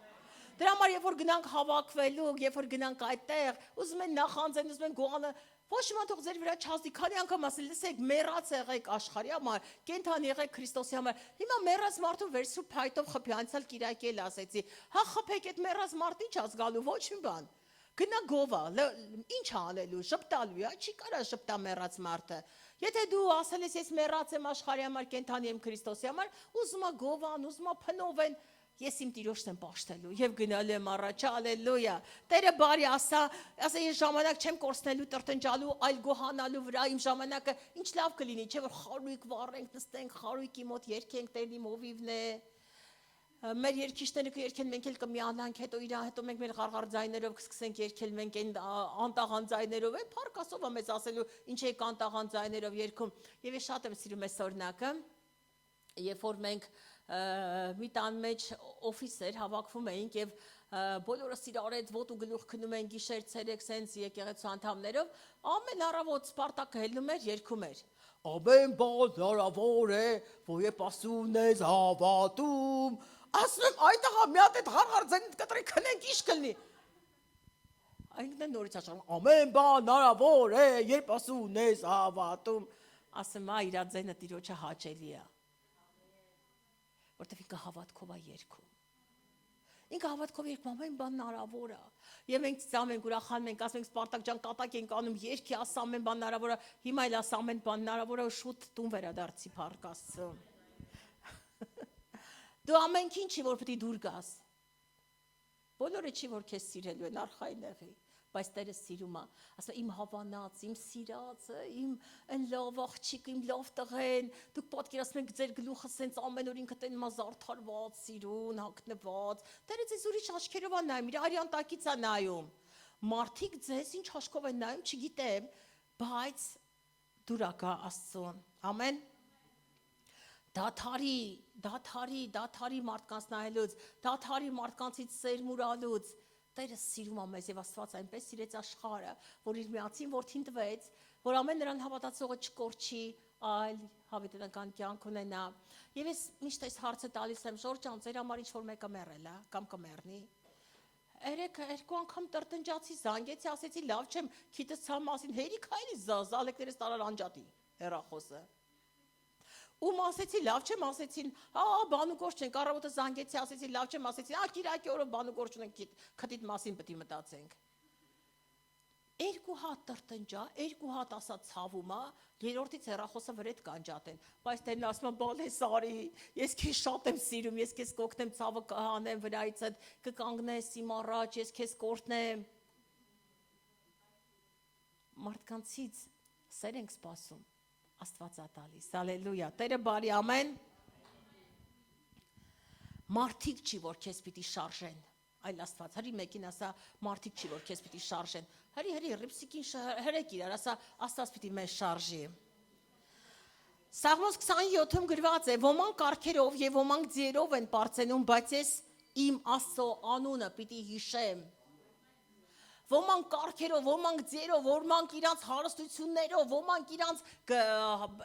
Դրա համար երբ որ գնանք հավաքվելու, երբ որ գնանք այդտեղ, ուզում են նախանձեն, ուզում են գողանը, ոչ մի թող ձեր վրա չազդի, քանի անգամ ասել, լսեք, մեռած եղեք աշխարհի համար, կենթան եղեք Քրիստոսի համար։ Հիմա մեռած մարդու վերցրու փայտով խփի, անցյալ Կիրակի էլ ասեցի, հա խփեք այդ մեռած մարդն ինչ ազգալու, ոչ մի բան։ Գնա գովա, ինչ անելու, շփտալու, չի կարա շփտա մեռած մարդը։ Եթե դու ասել ես ես մեռած եմ աշխարհի համար, կենթանի եմ Քրիստոսի համար, ուզում ա գովան, ուզում ա փնովեն, ես իմ Տիրոջն եմ պաշտելու եւ գնալու եմ առաջ, հալելույա։ Տերը բարի ասա ես ժամանակ չեմ կորցնելու տրտնջալու, այլ գոհանալու վրա իմ ժամանակը ինչ լավ կլինի, չէ՞ որ խարույկ վառենք, նստենք խարույկի մոտ երգենք Տերնի մովիվն է։ Մեր երկիշները կերքեն, մենք էլ կմիանանք, հետո իրա, հետո մենք մեր ղարղար ձայներով կսկսենք երգել, մենք այն անտաղան ձայներով, փառքասով է մեզ ասելու, ինչ եք անտաղան ձայներով երգում։ Եվ ես շատ եմ սիրում այս օրինակը, երբ որ մենք մի տան մեջ օֆիսեր հավաքվում էինք եւ բոլորս իրար հետ ոտու գլուխ քնում են գիշեր ցերեկ սենց եկեղեցու անդամներով, ամեն առավոտ Սպարտակը հելնում էր, երգում էր։ Ամեն բան հնարավոր է, որ երբ ասում ես հավատում, ասում եմ այդտեղ մի հատ այդ հառար ձենիդ կտրի քնենք ինչ կլինի։ Այնքան նորից աշխարհ ամեն բան հնարավոր է, երբ ասում ես հավատում, ասում է իր ձենը Տիրոջը հաճելի է։ Որտեվ ինքը հավատքով է երգում։ Ինքը հավատքով երգում ամեն բան հնարավոր է։ Եվ մենք ծամ ենք ուրախանում ենք, ասում ենք Սպարտակ ջան կատակ ենք անում, երգի ասա ամեն բան հնարավոր է, հիմա էլ ասա ամեն բան հնարավոր է, շուտ տուն վերադարձի փառք Աստծո։ Դու ամենքին չի որ պետք է դուր գաս։ Բոլորը չի որ քեզ սիրելու են արխային եղի, բայց Տերը սիրում է, ասա իմ հավանած, իմ սիրածը, իմ այն լավ աղջիկը, իմ լավ տղեն, դուք պատկերացնում եք ձեր գլուխը սենց ամեն օր ինքը տեն մազարթարված, սիրուն, հագնված, Տերը ձեզ ուրիշ աչքերով է նայում, իր արյան տակից է նայում, մարդիկ ձեզ ինչ աչքով են նայում, չգիտեմ, բայց դուր ակա Աստծուն, ամեն Դաթարի մարդկանց նայելուց, դաթարի մարդկանցից սերմուրալուց, Տերը սիրում է մեզ եւ Աստված այնպես սիրեց աշխարհը, որ իր միածին որդին տվեց, որ ամեն նրան հավատացողը չկորչի, այլ հավիտենական կյանք ունենա։ Եվ ես միշտ այս հարցը տալիս եմ, Ժորժ ջան, ձեր համար ինչ որ մեկը մեռել է, կամ կմեռնի։ Երկու անգամ տրտնջացի, զանգեցի, ասեցի, լավ չեմ, քիթս ցա մասին, հերիք հայլի զալեկներս տարար անջատի, հեռախոսը։ Ում ասեցի, լավ չեմ, ասեցին, բանուգործ չենք, առավոտը զանգեցի, ասեցի, լավ չեմ, ասեցին, Կիրակի օրը բանուգործ ունենք, քթիդ մասին պետք է մտածենք։ Երկու հատ տրտնջա, երկու հատ ասա ցավում է, երրորդից հեռախոսը վրեդ կանջատեն, բայց Տերն ասում է, բալես արի, ես քեզ շատ եմ սիրում, ես քեզ կօգնեմ ցավը կհանեմ վրայիցդ, կկանգնես իմ առաջ, ես քեզ կօրհնեմ։ Մարդկանցից սեր ենք սպասում։ Աստված է տալիս, հալելույա, Տերը բարի, ամեն։ Մարդիկ չի, որ քեզ պիտի շարժեն, այլ Աստված, հրի մեկին ասա, մարդիկ չի, որ քեզ պիտի շարժեն, հրի, ռիպսիկին հրեք իրար, ասա, Աստված պիտի մեզ շարժի։ Սաղմոս 27-ում գրված է, ոմանք կարգերով և ոմանք ձիերով են պարծենում, բայց ես իմ Աստծո անունը պիտի հիշեմ։ Ոմանք կարգերով, ոմանք ձերով, ոմանք իրանց հարստություններով, ոմանք իրանց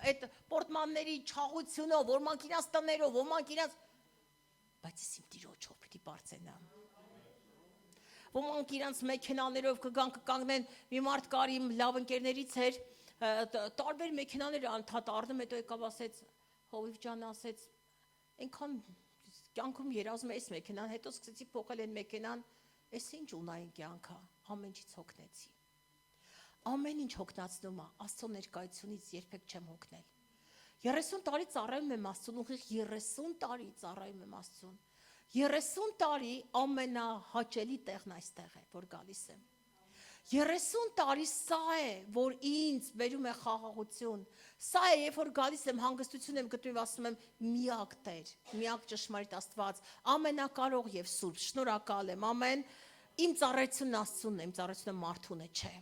այդ պորտմանների չաղությունով, ոմանք իրանց տներով, ոմանք իրանց, բայց ես իմ Տիրոջով պիտի պարծենամ։ Ոմանք իրանց մեքենաներով կգան կկանգնեն, մի մարդ կար իմ լավ ընկերներից էր, տարբեր մեքենաներ անդադ առնում, հետո եկավ ասեց, Հովիվ ջան ասեց, այնքան կյանքում երազում ես մեքենան, հետո սկսեցի փոխել այն մեքենան, ես ինչ ունային կյանքա, ամեն ինչից հոգնեցի։ Ամեն ինչ հոգնածնում է, Աստծո ներկայությունից երբեք չեմ հոգնել։ 30 տարի ծառայում եմ Աստծուն, ուղիղ 30 տարի ծառայում եմ Աստծուն։ 30 տարի ամենահաճելի տեղն այստեղ է, որ գալիս եմ։ 30 տարի սա է, որ ինձ բերում է խաղաղություն։ Սա է, երբ որ գալիս եմ, հանգստություն եմ գտնում, ասում եմ, միակ Տեր, միակ ճշմարիտ Աստված, ամենակարող եւ սուրբ, շնորհակալ եմ, ամեն։ Իմ ծառայությունն Աստծունն է, իմ ծառայությունը մարդուն է, չէ։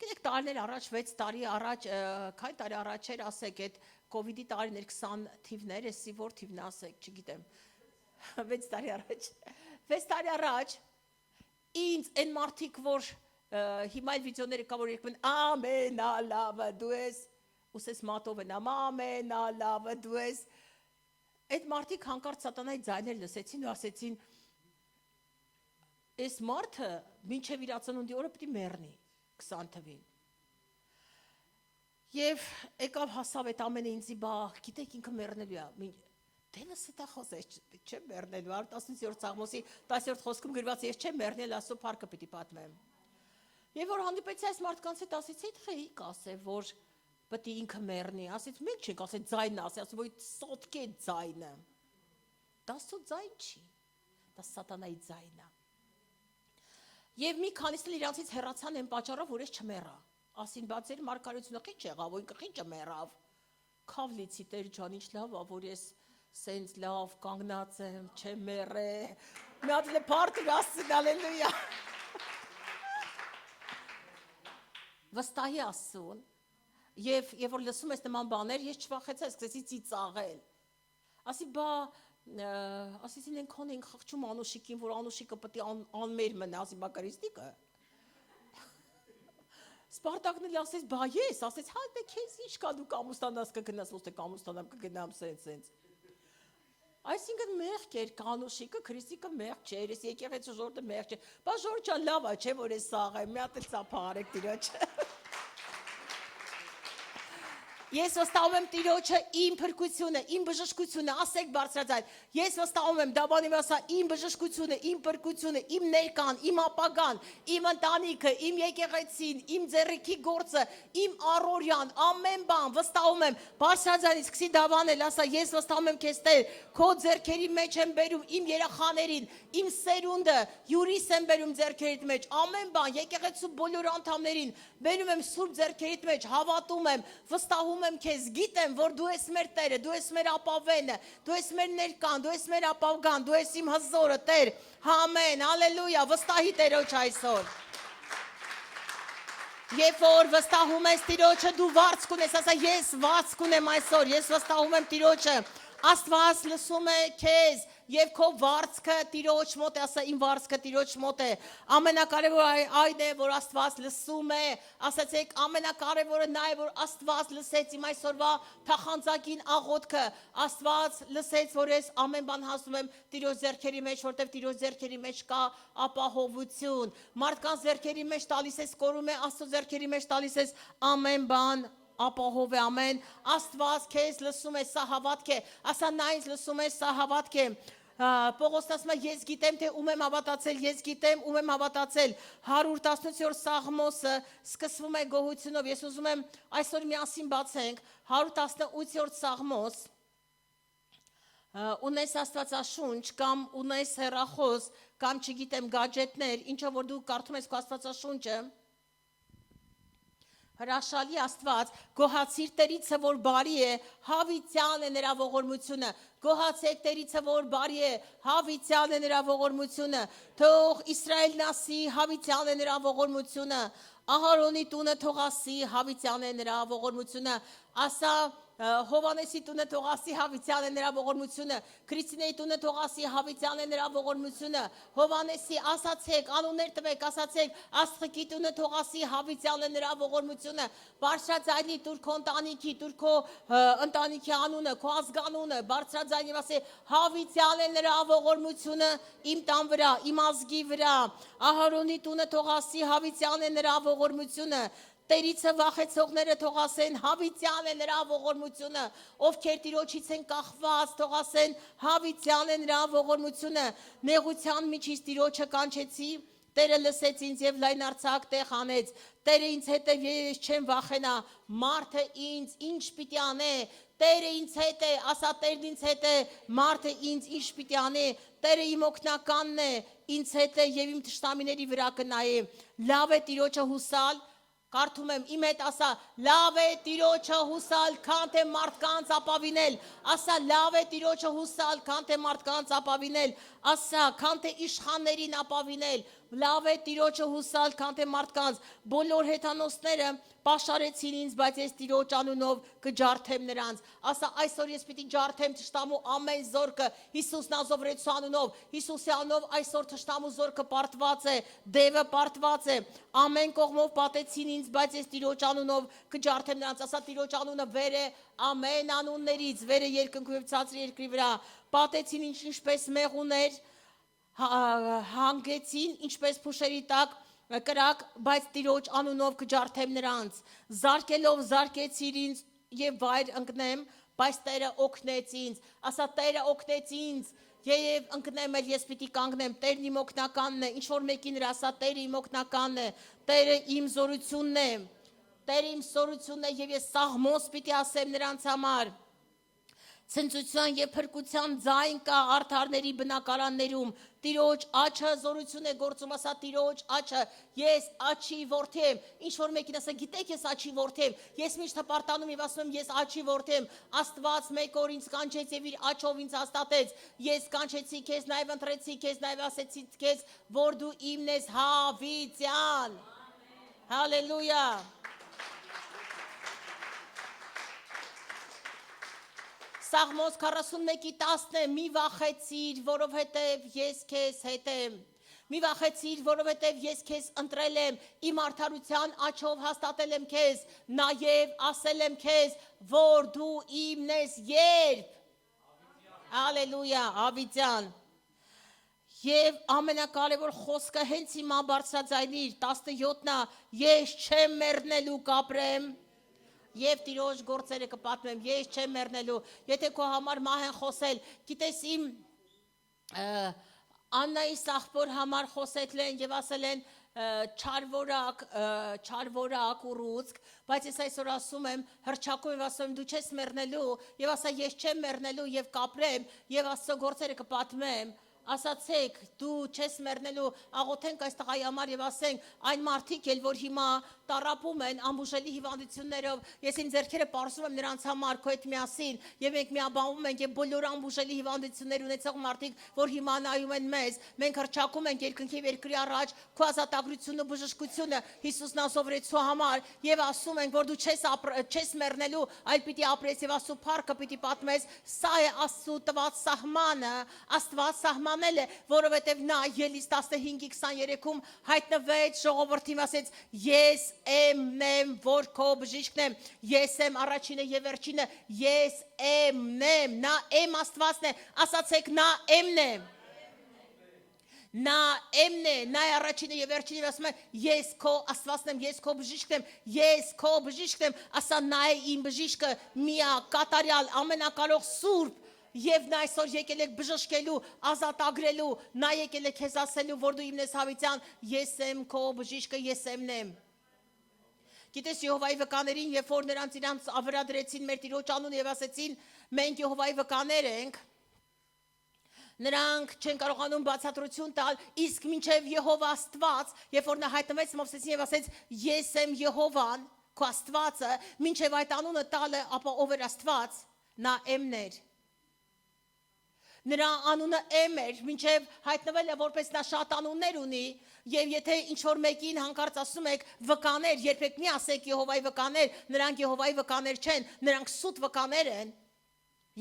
Գիտեք, տարիներ առաջ, 6 տարի առաջ, քանի տարի առաջ էր, ասեք, այդ կովիդի տարիներ 20 թիվներ, էսի որ թիվն ասեք, չգիտեմ։ 6 տարի առաջ։ 6 տարի առաջ ինձ այն մարդիկ, որ հիմա այդ վիդեոները կա, որ երկում են ամենալավը դու ես, ուսես մատով են, ամենալավը դու ես, այդ մարդիկ հանկարծ սատանայի ձայներ լսեցին ու ասեցին, այս մարդը մինչև իր ծնունդի օրը պետք է մեռնի 20 թվին։ Եվ եկավ հասավ այդ ամենը ինձի բա, գիտեք ինքը մեռնելու է։ Դենս դա խոսեց, չեմ մեռնելու, 17-րդ Սաղմոսի 10-րդ խոսքում գրված է, ես չեմ մեռնել, Աստծո փառքը պիտի պատմեմ։ Եվ որ հանդիպեցի այս մարդկանց հետ, ասեցի, թե ի կասե, որ պետք է ինքը մեռնի, ասեց, մենք չենք ասել ձայնը, ասեց, որ սոտկե ձայնը։ Դա սո ձայն չի, դա սատանայի ձայնն է։ Եվ մի քանիսն իրանցից հեռացան այն պատճառով, որ ես չմեռա։ Ասին, բա ձեր մարգարեությունը քիչ եղավ, որ ինքը քիչը մեռավ։ Քավլիցի Տեր ջան, ինչ լավ է, որ ես սենց լավ կանգնած եմ, չեմ մեռե։ Մի հատ էլ փարթի Աստծո, հալելույա։ Վստահի Աստծուն, եւ որ լսում ես նման բաներ, ես չվախեցա, սկսեցի ծիծաղել։ Ասի, բա, ասեցին ենքան ենք խղճում Անուշիկին, որ Անուշիկը պետք է անմեր մնա, ասի, բա Քրիստիկը։ Սպարտակն էլ ասեց, բա ես, ասեց, հա դե քեզ ինչ կա դու կամուստանաս կգնաս, ոստ կամուստանամ կգնամ սենց։ Այսինքն մեղք էր Անուշիկը, Քրիստիկը մեղք չէր, ես եկեղեցու ժողովուրդը մեղք չէ։ Բա Ժորժ ջան, լավ է, չէ՞ որ ես սաղ եմ, մի հատ էլ ծափա արեք Տիրոջը։ Ես վստահում եմ Տիրոջը իմ փրկությունը, իմ բժշկությունը, ասեք բարձրաձայն։ Ես վստահում եմ, Դավանի ասա, իմ բժշկությունը, իմ փրկությունը, իմ ներկան, իմ ապագան, իմ ընտանիքը, իմ եկեղեցին, իմ ձեռքի գործը, իմ առօրյան, ամեն բան վստահում եմ։ Բարձրաձայն սկսի Դավանել, ասա, ես վստահում եմ քեզ Տեր, քո ձեռքերի մեջ եմ բերում իմ երախաներին, իմ սերունդը, յուրիս եմ բերում ձեռքերիդ մեջ, ամեն բան, եկեղեցու բոլոր անդամներին, բերում եմ սուրբ ձեռքերիդ մեջ, հավատում եմ, վստահում եմ քեզ, գիտեմ, որ դու ես մեր Տերը, դու ես մեր ապավենը, դու ես մեր ներկան, դու ես մեր ապավգան, դու ես իմ հզորը, Տեր, ամեն, հալելույա, վստահի Տերոջ այսօր։ Երբ որ վստահում ես Տիրոջը, դու վարձ կունես, ասա, ես վարձ կունեմ այսօր, ես վստահում եմ Տիրոջը, Աստված լսում է քեզ, եւ քո վարձքը Տիրոջ մոտ է, ասա իմ վարձքը Տիրոջ մոտ է։ Ամենակարևորը այն է, որ Աստված լսում է, ասացեք ամենակարևորը նա է, որ Աստված լսեց իմ այսօրվա թախանձակին աղոթքը, Աստված լսեց, որ ես ամեն բան հասնում եմ Տիրոջ ձեռքերի մեջ, որտեղ Տիրոջ ձեռքերի մեջ կա ապահովություն։ Մարդկանց ձեռքերի մեջ տալիս ես կորում է, Աստծո ձեռքերի մեջ տալիս ես ամեն բան ապահով է, ամեն, Աստված քեզ լսում է, սա հավատք է, ասա նա ինձ լսում է, սա հավատք է, Պողոսն ասում է, ես գիտեմ, թե ում եմ հավատացել, ես գիտեմ, ում եմ հավատացել, 118-րդ Սաղմոսը սկսվում է գոհությունով, ես ուզում եմ այսօր միասին բացենք, 118-րդ Սաղմոս, ունես Աստվածաշունչ, կամ ունես հեռախոս, կամ չգիտեմ գաջետներ, ինչով որ դու կարդում ես քո Աստվածաշունչը, հրաշալի Աստված, գոհացիր Տերիցը, որ բարի է, հավիտյան է նրա ողորմությունը, գոհացեք Տերիցը, որ բարի է, հավիտյան է նրա ողորմությունը, թող Իսրայելն ասի, հավիտյան է նրա ողորմությունը, Ահարոնի տունը թող ասի, հավիտյան է նրա ողորմությունը, ասա Հովանեսի տունը թող ասի, հավիտյան է նրա ողորմությունը, Քրիստինեի տունը թող ասի, հավիտյան է նրա ողորմությունը, Հովանեսի ասացեք, անուններ տվեք, ասացեք, Աստղիկի տունը թող ասի, հավիտյան է նրա ողորմությունը, բարձրաձայնի տուր քո ընտանիքի, տուր քո ընտանիքի անունը, քո ազգանունը, բարձրաձայնի ասի, հավիտյան է նրա ողորմությունը իմ տան վրա, իմ ազգի վրա, Ահարոնի տունը թող ասի, հավիտյան է նրա ողորմությունը, Տերիցը վախեցողները թող ասեն, հավիտյան է նրա ողորմությունը, ովքեր Տիրոջից են կախված, թող ասեն, հավիտյան է նրա ողորմությունը, նեղության միջից Տիրոջը կանչեցի, Տերը լսեց ինձ եւ լայնարձակ տեղ անեց, Տերը ինձ հետ է, ես չեմ վախենա, մարդը ինձ ինչ պիտի անե, Տերը ինձ հետ է, ասա Տերն ինձ հետ է, մարդը ինձ ինչ պիտի անե, Տերը իմ օգնականն է, ինձ հետ է եւ իմ թշնամիների վրա կնայե, լավ է Տիրոջը հուսալ, Կարդում եմ, իմ հետ ասա, լավ է Տիրոջը հուսալ, քան թե մարդկանց ապավինել, ասա, լավ է Տիրոջը հուսալ, քան թե մարդկանց ապավինել, ասա, քան թե իշխաններին ապավինել, լավ է Տիրոջը հուսալ, քան թե մարդկանց, բոլոր հեթանոսները պաշարեցին ինձ, բայց ես Տիրոջ անունով կջարդեմ նրանց, ասա, այսօր ես պիտի ջարդեմ թշնամու ամեն զորքը, Հիսուս Նազովրեցու անունով, Հիսուսի անունով այսօր թշնամու զորքը պարտված է, դևը պարտված է, ամեն կողմով պատեցին ինձ, բայց ես Տիրոջ անունով կջարդեմ նրանց, ասա Տիրոջ անունը վեր է ամեն անուններից, վեր է երկնքու եւ ցածր երկրի վրա, պատեցին ինչպես մեղուներ, հանգեցին ինչպես փուշերի տակ կրակ, բայց Տիրոջ անունով կջարդեմ նրանց, զարկելով զարկեցիր ինձ եւ վայր ընկնեմ, բայց Տերը օգնեց ինձ, ասա Տերը օգնեց ինձ Եվ ընկնեմ էլ ես պիտի կանգնեմ, Տերն իմ օգնականն է, ինչ որ մեկին էր ասա, Տերը իմ օգնականն է, Տերը իմ զորությունն է, Տերը իմ զորությունն է եւ ես սաղմոս պիտի ասեմ նրանց համար։ Ցնծության եւ փրկության ձայն կա արդարների բնակարաններում, Տիրոջ աչքը զորություն է գործում, ասա Տիրոջ աչքը, ես աչի որդի եմ, ինչ որ մեկին ասա, գիտեք ես աչի որդի եմ, ես միշտ հպարտանում եւ ասում եմ ես աչի որդի եմ, Աստված մեկ օր ինձ կանչեց եւ իր աչով ինձ հաստատեց, ես կանչեցի քեզ, նաեւ ընտրեցի քեզ, նաեւ ասեցի քեզ, որ դու իմն ես հավիտյան։ Հալելույա։ Սաղմոս 41:10 է, մի վախեցիր, որովհետև ես քեզ հետ եմ, մի վախեցիր, որովհետև ես քեզ ընտրել եմ, իմ արդարության աչով հաստատել եմ քեզ, նաև ասել եմ քեզ, որ դու իմն ես երբ, հալելույա, հավիտյան, և ամենակարևոր խոսքը հենց հիմա բարձրաձայնիր, 17-նա, ես չեմ մեռնելու կապրեմ, Եվ Տիրոջ գործերը կպատմեմ, ես չեմ մեռնելու, եթե քո համար մահ են խոսել, գիտես իմ Աննայի սաղբոր համար խոսել են եւ ասել են չարվորակ ու ռուցկ, բայց ես այսօր ասում եմ, հրճակում եմ ասում եմ դու չես մեռնելու եւ ասա ես չեմ մեռնելու եւ կապրեմ եւ Աստծո գործերը կպատմեմ Ասացեք, դու չես մեռնելու, աղոթենք այս տղայի համար եւ ասենք, այն մարդիկ էլ որ հիմա տարապում են ամբուժելի հիվանդություններով, ես իմ ձեռքերը պարզում եմ նրանց համար, քո հետ միասին, եւ մենք միաբանվում ենք եւ բոլոր ամբուժելի հիվանդություններ ունեցող մարդիկ, որ հիմա նայում են մեզ, մենք հրճակում ենք երկնքի երկրի առաջ, քո ազատագրությունը, բժշկությունը Հիսուսն ասովրեցու համար եւ ասում ենք, որ դու չես մեռնելու, այլ պիտի ապրես եւ Աստծո փառքը պիտի պատմես, սա է Աստծո տված սահմանը, Աստված սահմանել է, որովհետև նա Ելիս 15:23-ում հայտնվեց ժողովրդին ասեց ես եմ որ քո բժիշկն եմ, ես եմ առաջինը եւ վերջինը, ես եմ, նա եմ Աստվածն է, ասացեք նա էմն է, նա էմն է, նա է առաջինը եւ վերջինը, ասում է ես քո Աստվածն եմ, ես քո բժիշկն եմ, ես քո բժիշկն եմ, ասա նա է իմ բժիշկը, միակ, կատարյալ, ամենակարող Սուրբ Եվ նա այսօր եկել եք բժշկելու, ազատագրելու, նա եկել եք քեզ ասելու, որ դու իմն ես հավիտյան, ես եմ քո բժիշկը, ես էմն եմ։ Գիտես Եհովայի վկաներին, երբ որ նրանց իրանց ավրադրեցին մեր Տիրոջ անունը եւ ասեցին, մենք Եհովայի վկաներ ենք, նրանք չեն կարողանում բացատրություն տալ, իսկ մինչև Եհովա Աստված, երբ որ նա հայտնվեց Մովսեսին եւ ասեց, ես եմ Եհովան, քո Աստվածը, մինչև այդ անունը տալը, ապա ով էր Աստված, նա էմն էր։ Նրա անունը էմ էր, մինչև հայտնվել է, որպես նա շատ անուններ ունի, և եթե ինչ-որ մեկին հանկարծ ասում եք վկաներ, երբեք մի ասեք Եհովայի վկաներ, նրանք Եհովայի վկաներ չեն, նրանք սուտ վկաներ են,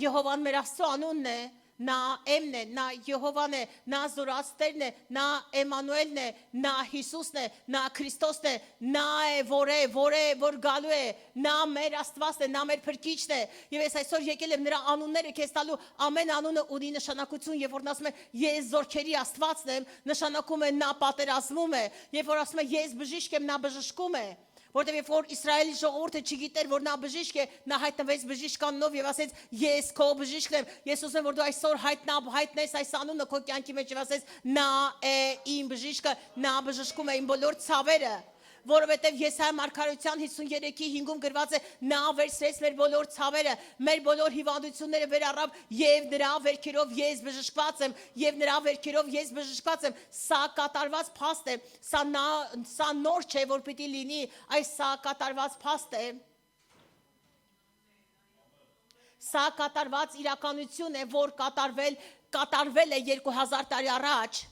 Եհովան մեր Աստծո անունն է, նա էմն է, նա Եհովան է, նա Զորաստերն է, նա Էմանուելն է, նա Հիսուսն է, նա Քրիստոսն է, նա է, որ գալու է, նա մեր Աստվածն է, նա մեր Փրկիչն է, եւ ես այսօր եկել եմ նրա անունները քեզ տալու, ամեն անունը ունի նշանակություն, երբ որ նա ասում է ես զորքերի Աստվածն եմ, նշանակում է նա պատերազմում է, երբ որ ասում է ես բժիշկ եմ, նա բժշկում է Որտեւ երբ որ Իսրայելի ժողովուրդը չգիտեր, որ նա բժիշկ է, նա հայտնվեց բժիշկանով եւ ասեց. Ես քո բժիշկն եմ։ Ես ուզում եմ, որ դու այսօր հայտնես այս անունը քո կյանքի մեջ եւ ասես. Նա է իմ բժիշկը, նա բժշկում է իմ բոլոր ցավերը։ Որովհետև Եսայա մարգարեության 53:5-ում գրված է. Նա վերցրեց մեր բոլոր ցավերը, մեր բոլոր հիվանդությունները վերառավ եւ նրա վերքերով ես բժշկված եմ եւ նրա վերքերով ես բժշկված եմ։ Սա կատարված փաստ է, սա նոր չէ, որ պիտի լինի, այս սա կատարված փաստ է։ Սա կատարված իրականություն է, որ կատարվել է 2000 տարի առաջ։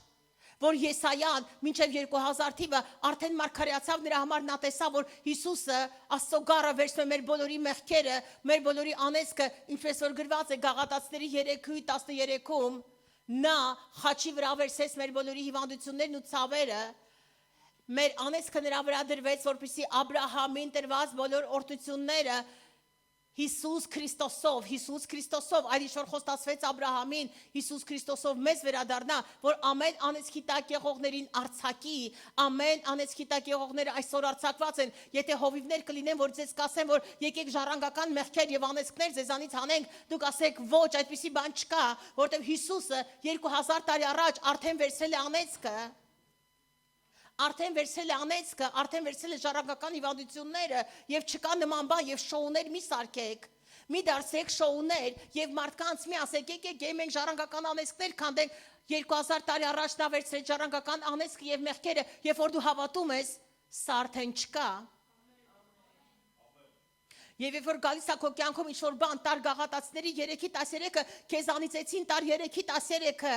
Որ Եսայան մինչև 2000 թիվը արդեն մարգարեացավ նրա համար նա տեսավ, որ Հիսուսը Աստծո գառը վերցնում է մեր բոլորի մեղքերը, մեր բոլորի անեծքը, ինչպես որ գրված է Գաղատացիների 3:13-ում, նա խաչի վրա վերցրեց մեր բոլորի հիվանդություններն ու ցավերը, մեր անեծքը նրա վրա դրվեց, որպեսզի Աբրահամին տրված բոլոր օրհնությունները Հիսուս Քրիստոսով, այդ ինչ որ խոստացվեց Աբրահամին, Հիսուս Քրիստոսով մեզ վերադառնա, որ ամեն անեծքի տակ եղողներին արձակի, ամեն անեծքի տակ եղողները այսօր արձակված են, եթե հովիվներ կլինեն, որ ձեզ կասեն, որ եկեք ժառանգական մեղքեր եւ անեծքներ ձեզանից անենք, դուք ասեք ոչ, այդպիսի բան չկա, որտեղ Հիսուսը 2000 տարի առաջ արդեն վերցրել է անեծքը, արդեն վերցրել է ժառանգական հիվանդությունները եւ չկա նման բան եւ շոուներ մի սարքեք, մի դարձեք շոուներ եւ մարդկանց մի ասեք եկեք մենք ժառանգական անեծքներ քանդենք 2000 տարի առաջ նա վերցրել ժառանգական անեծքը եւ մեղքերը, երբ որ դու հավատում ես, սա արդեն չկա։ Եվ երբ որ գալիս է քո կյանքում ինչ որ բան տար գաղատացիների 3-ի 13-ը քեզ անիծեցին տար 3-ի 13-ը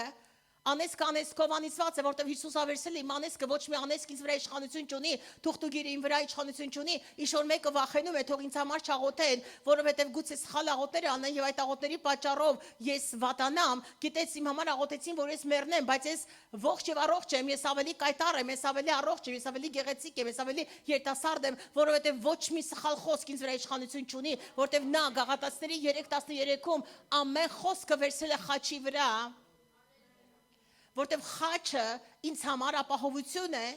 Անեսքը անեսքով անիծված է, որտեղ Հիսուս ավերսել է իմ անեսքը, ոչ մի անեսք ինձ վրա իշխանություն չունի, թուղթուգիրը իմ վրա իշխանություն չունի, ինչ որ մեկը վախենում է, թող ինձ համար չաղոթեն, որովհետև գուցե սխալ աղոթներ անեն եւ այդ աղոթների պատճառով ես վատանամ, գիտես իմ համար աղոթեցին, որ ես մեռնեմ, բայց ես ողջ եւ առողջ եմ, ես ավելի կայտառ եմ, ես ավելի առողջ եմ, ես ավելի գեղեցիկ եմ, ես ավելի երիտասարդ եմ, որովհետև ոչ մի սխալ խոսք ինձ վրա իշխանություն չունի, որովհետև նա Գաղատացիների 3:13-ում ամեն խոսքը վերցրել է խաչի վրա որտեվ խաչը ինձ համար ապահովություն է,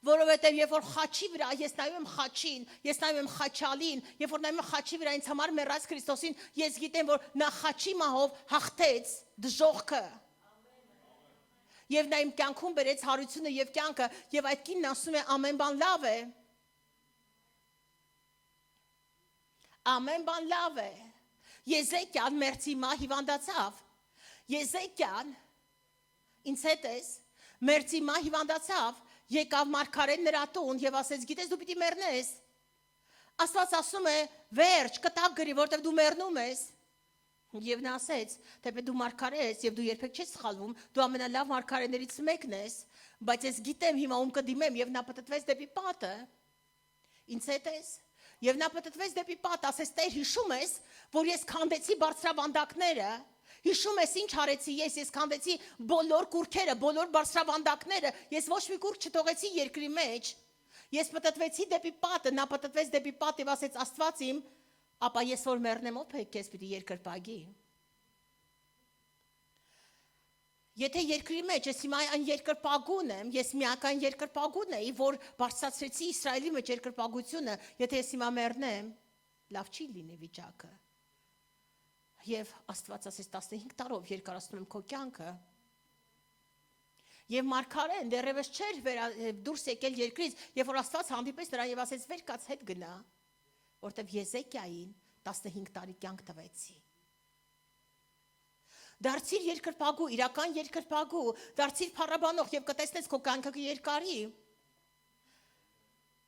որովհետև երբ որ խաչի վրա ես նայում եմ խաչին, ես նայում եմ խաչալին, երբ որ նայում եմ խաչի վրա ինձ համար մեռած Քրիստոսին, ես գիտեմ, որ նա խաչի մահով հաղթեց դժոխքը։ Եվ նա իմ կյանքում բերեց հարությունը եւ կյանքը, եւ այդ կինն ասում է ամեն բան լավ է։ Ամեն բան լավ է։ Եզեկիան մերձի մահ հիվանդացավ։ Եզեկիան ինձ հետ ես, մերձի մահ հիվանդացավ, եկավ մարգարեն նրա տուն եւ ասեց, գիտես դու պիտի մեռնես։ Աստված ասում է, վերջ, կտակ գրի, որտեվ դու մեռնում ես։ Եվ նա ասեց, թեպետ դու մարգարե ես եւ դու երբեք չես սխալվում, դու ամենալավ մարգարեներից մեկն ես, բայց ես գիտեմ հիմա ում կդիմեմ եւ նա պատտվեց դեպի պատը։ Ինձ հետ ես։ Եվ նա պատտվեց դեպի պատը, ասեց, Տեր, հիշում ես, որ ես քանդեցի բարձրավանդակները Հիշում ես ինչ արեցի ես քանդեցի բոլոր կուրքերը, բոլոր բարձրավանդակները, ես ոչ մի կուրք չթողեցի երկրի մեջ, ես պատտվեցի դեպի պատը, նա պատտվեց դեպի պատ եւ ասեց Աստված իմ, ապա ես որ մեռնեմ ով է քեզ պիտի երկրպագի։ Եթե երկրի մեջ ես հիմա այն երկրպագուն եմ, ես միական երկրպագուն էի, որ բարձրացրեցի Իսրայելի մեջ երկրպագությունը, եթե ես հիմա մեռնեմ, լավ չի լինի վիճակը։ Եվ Աստված ասեց 15 տարով երկարացնում եմ քո կյանքը։ Եվ մարգարեն դեռևս չէր դուրս եկել երկրից, երբ որ Աստված հանդիպեց նրան եւ ասեց վեր կաց հետ գնա, որտեվ Եզեկիային 15 տարի կյանք տվեցի։ Դարձիր երկրպագու, իրական երկրպագու, դարձիր փառաբանող եւ կտեսնես քո կյանքը կերկարի։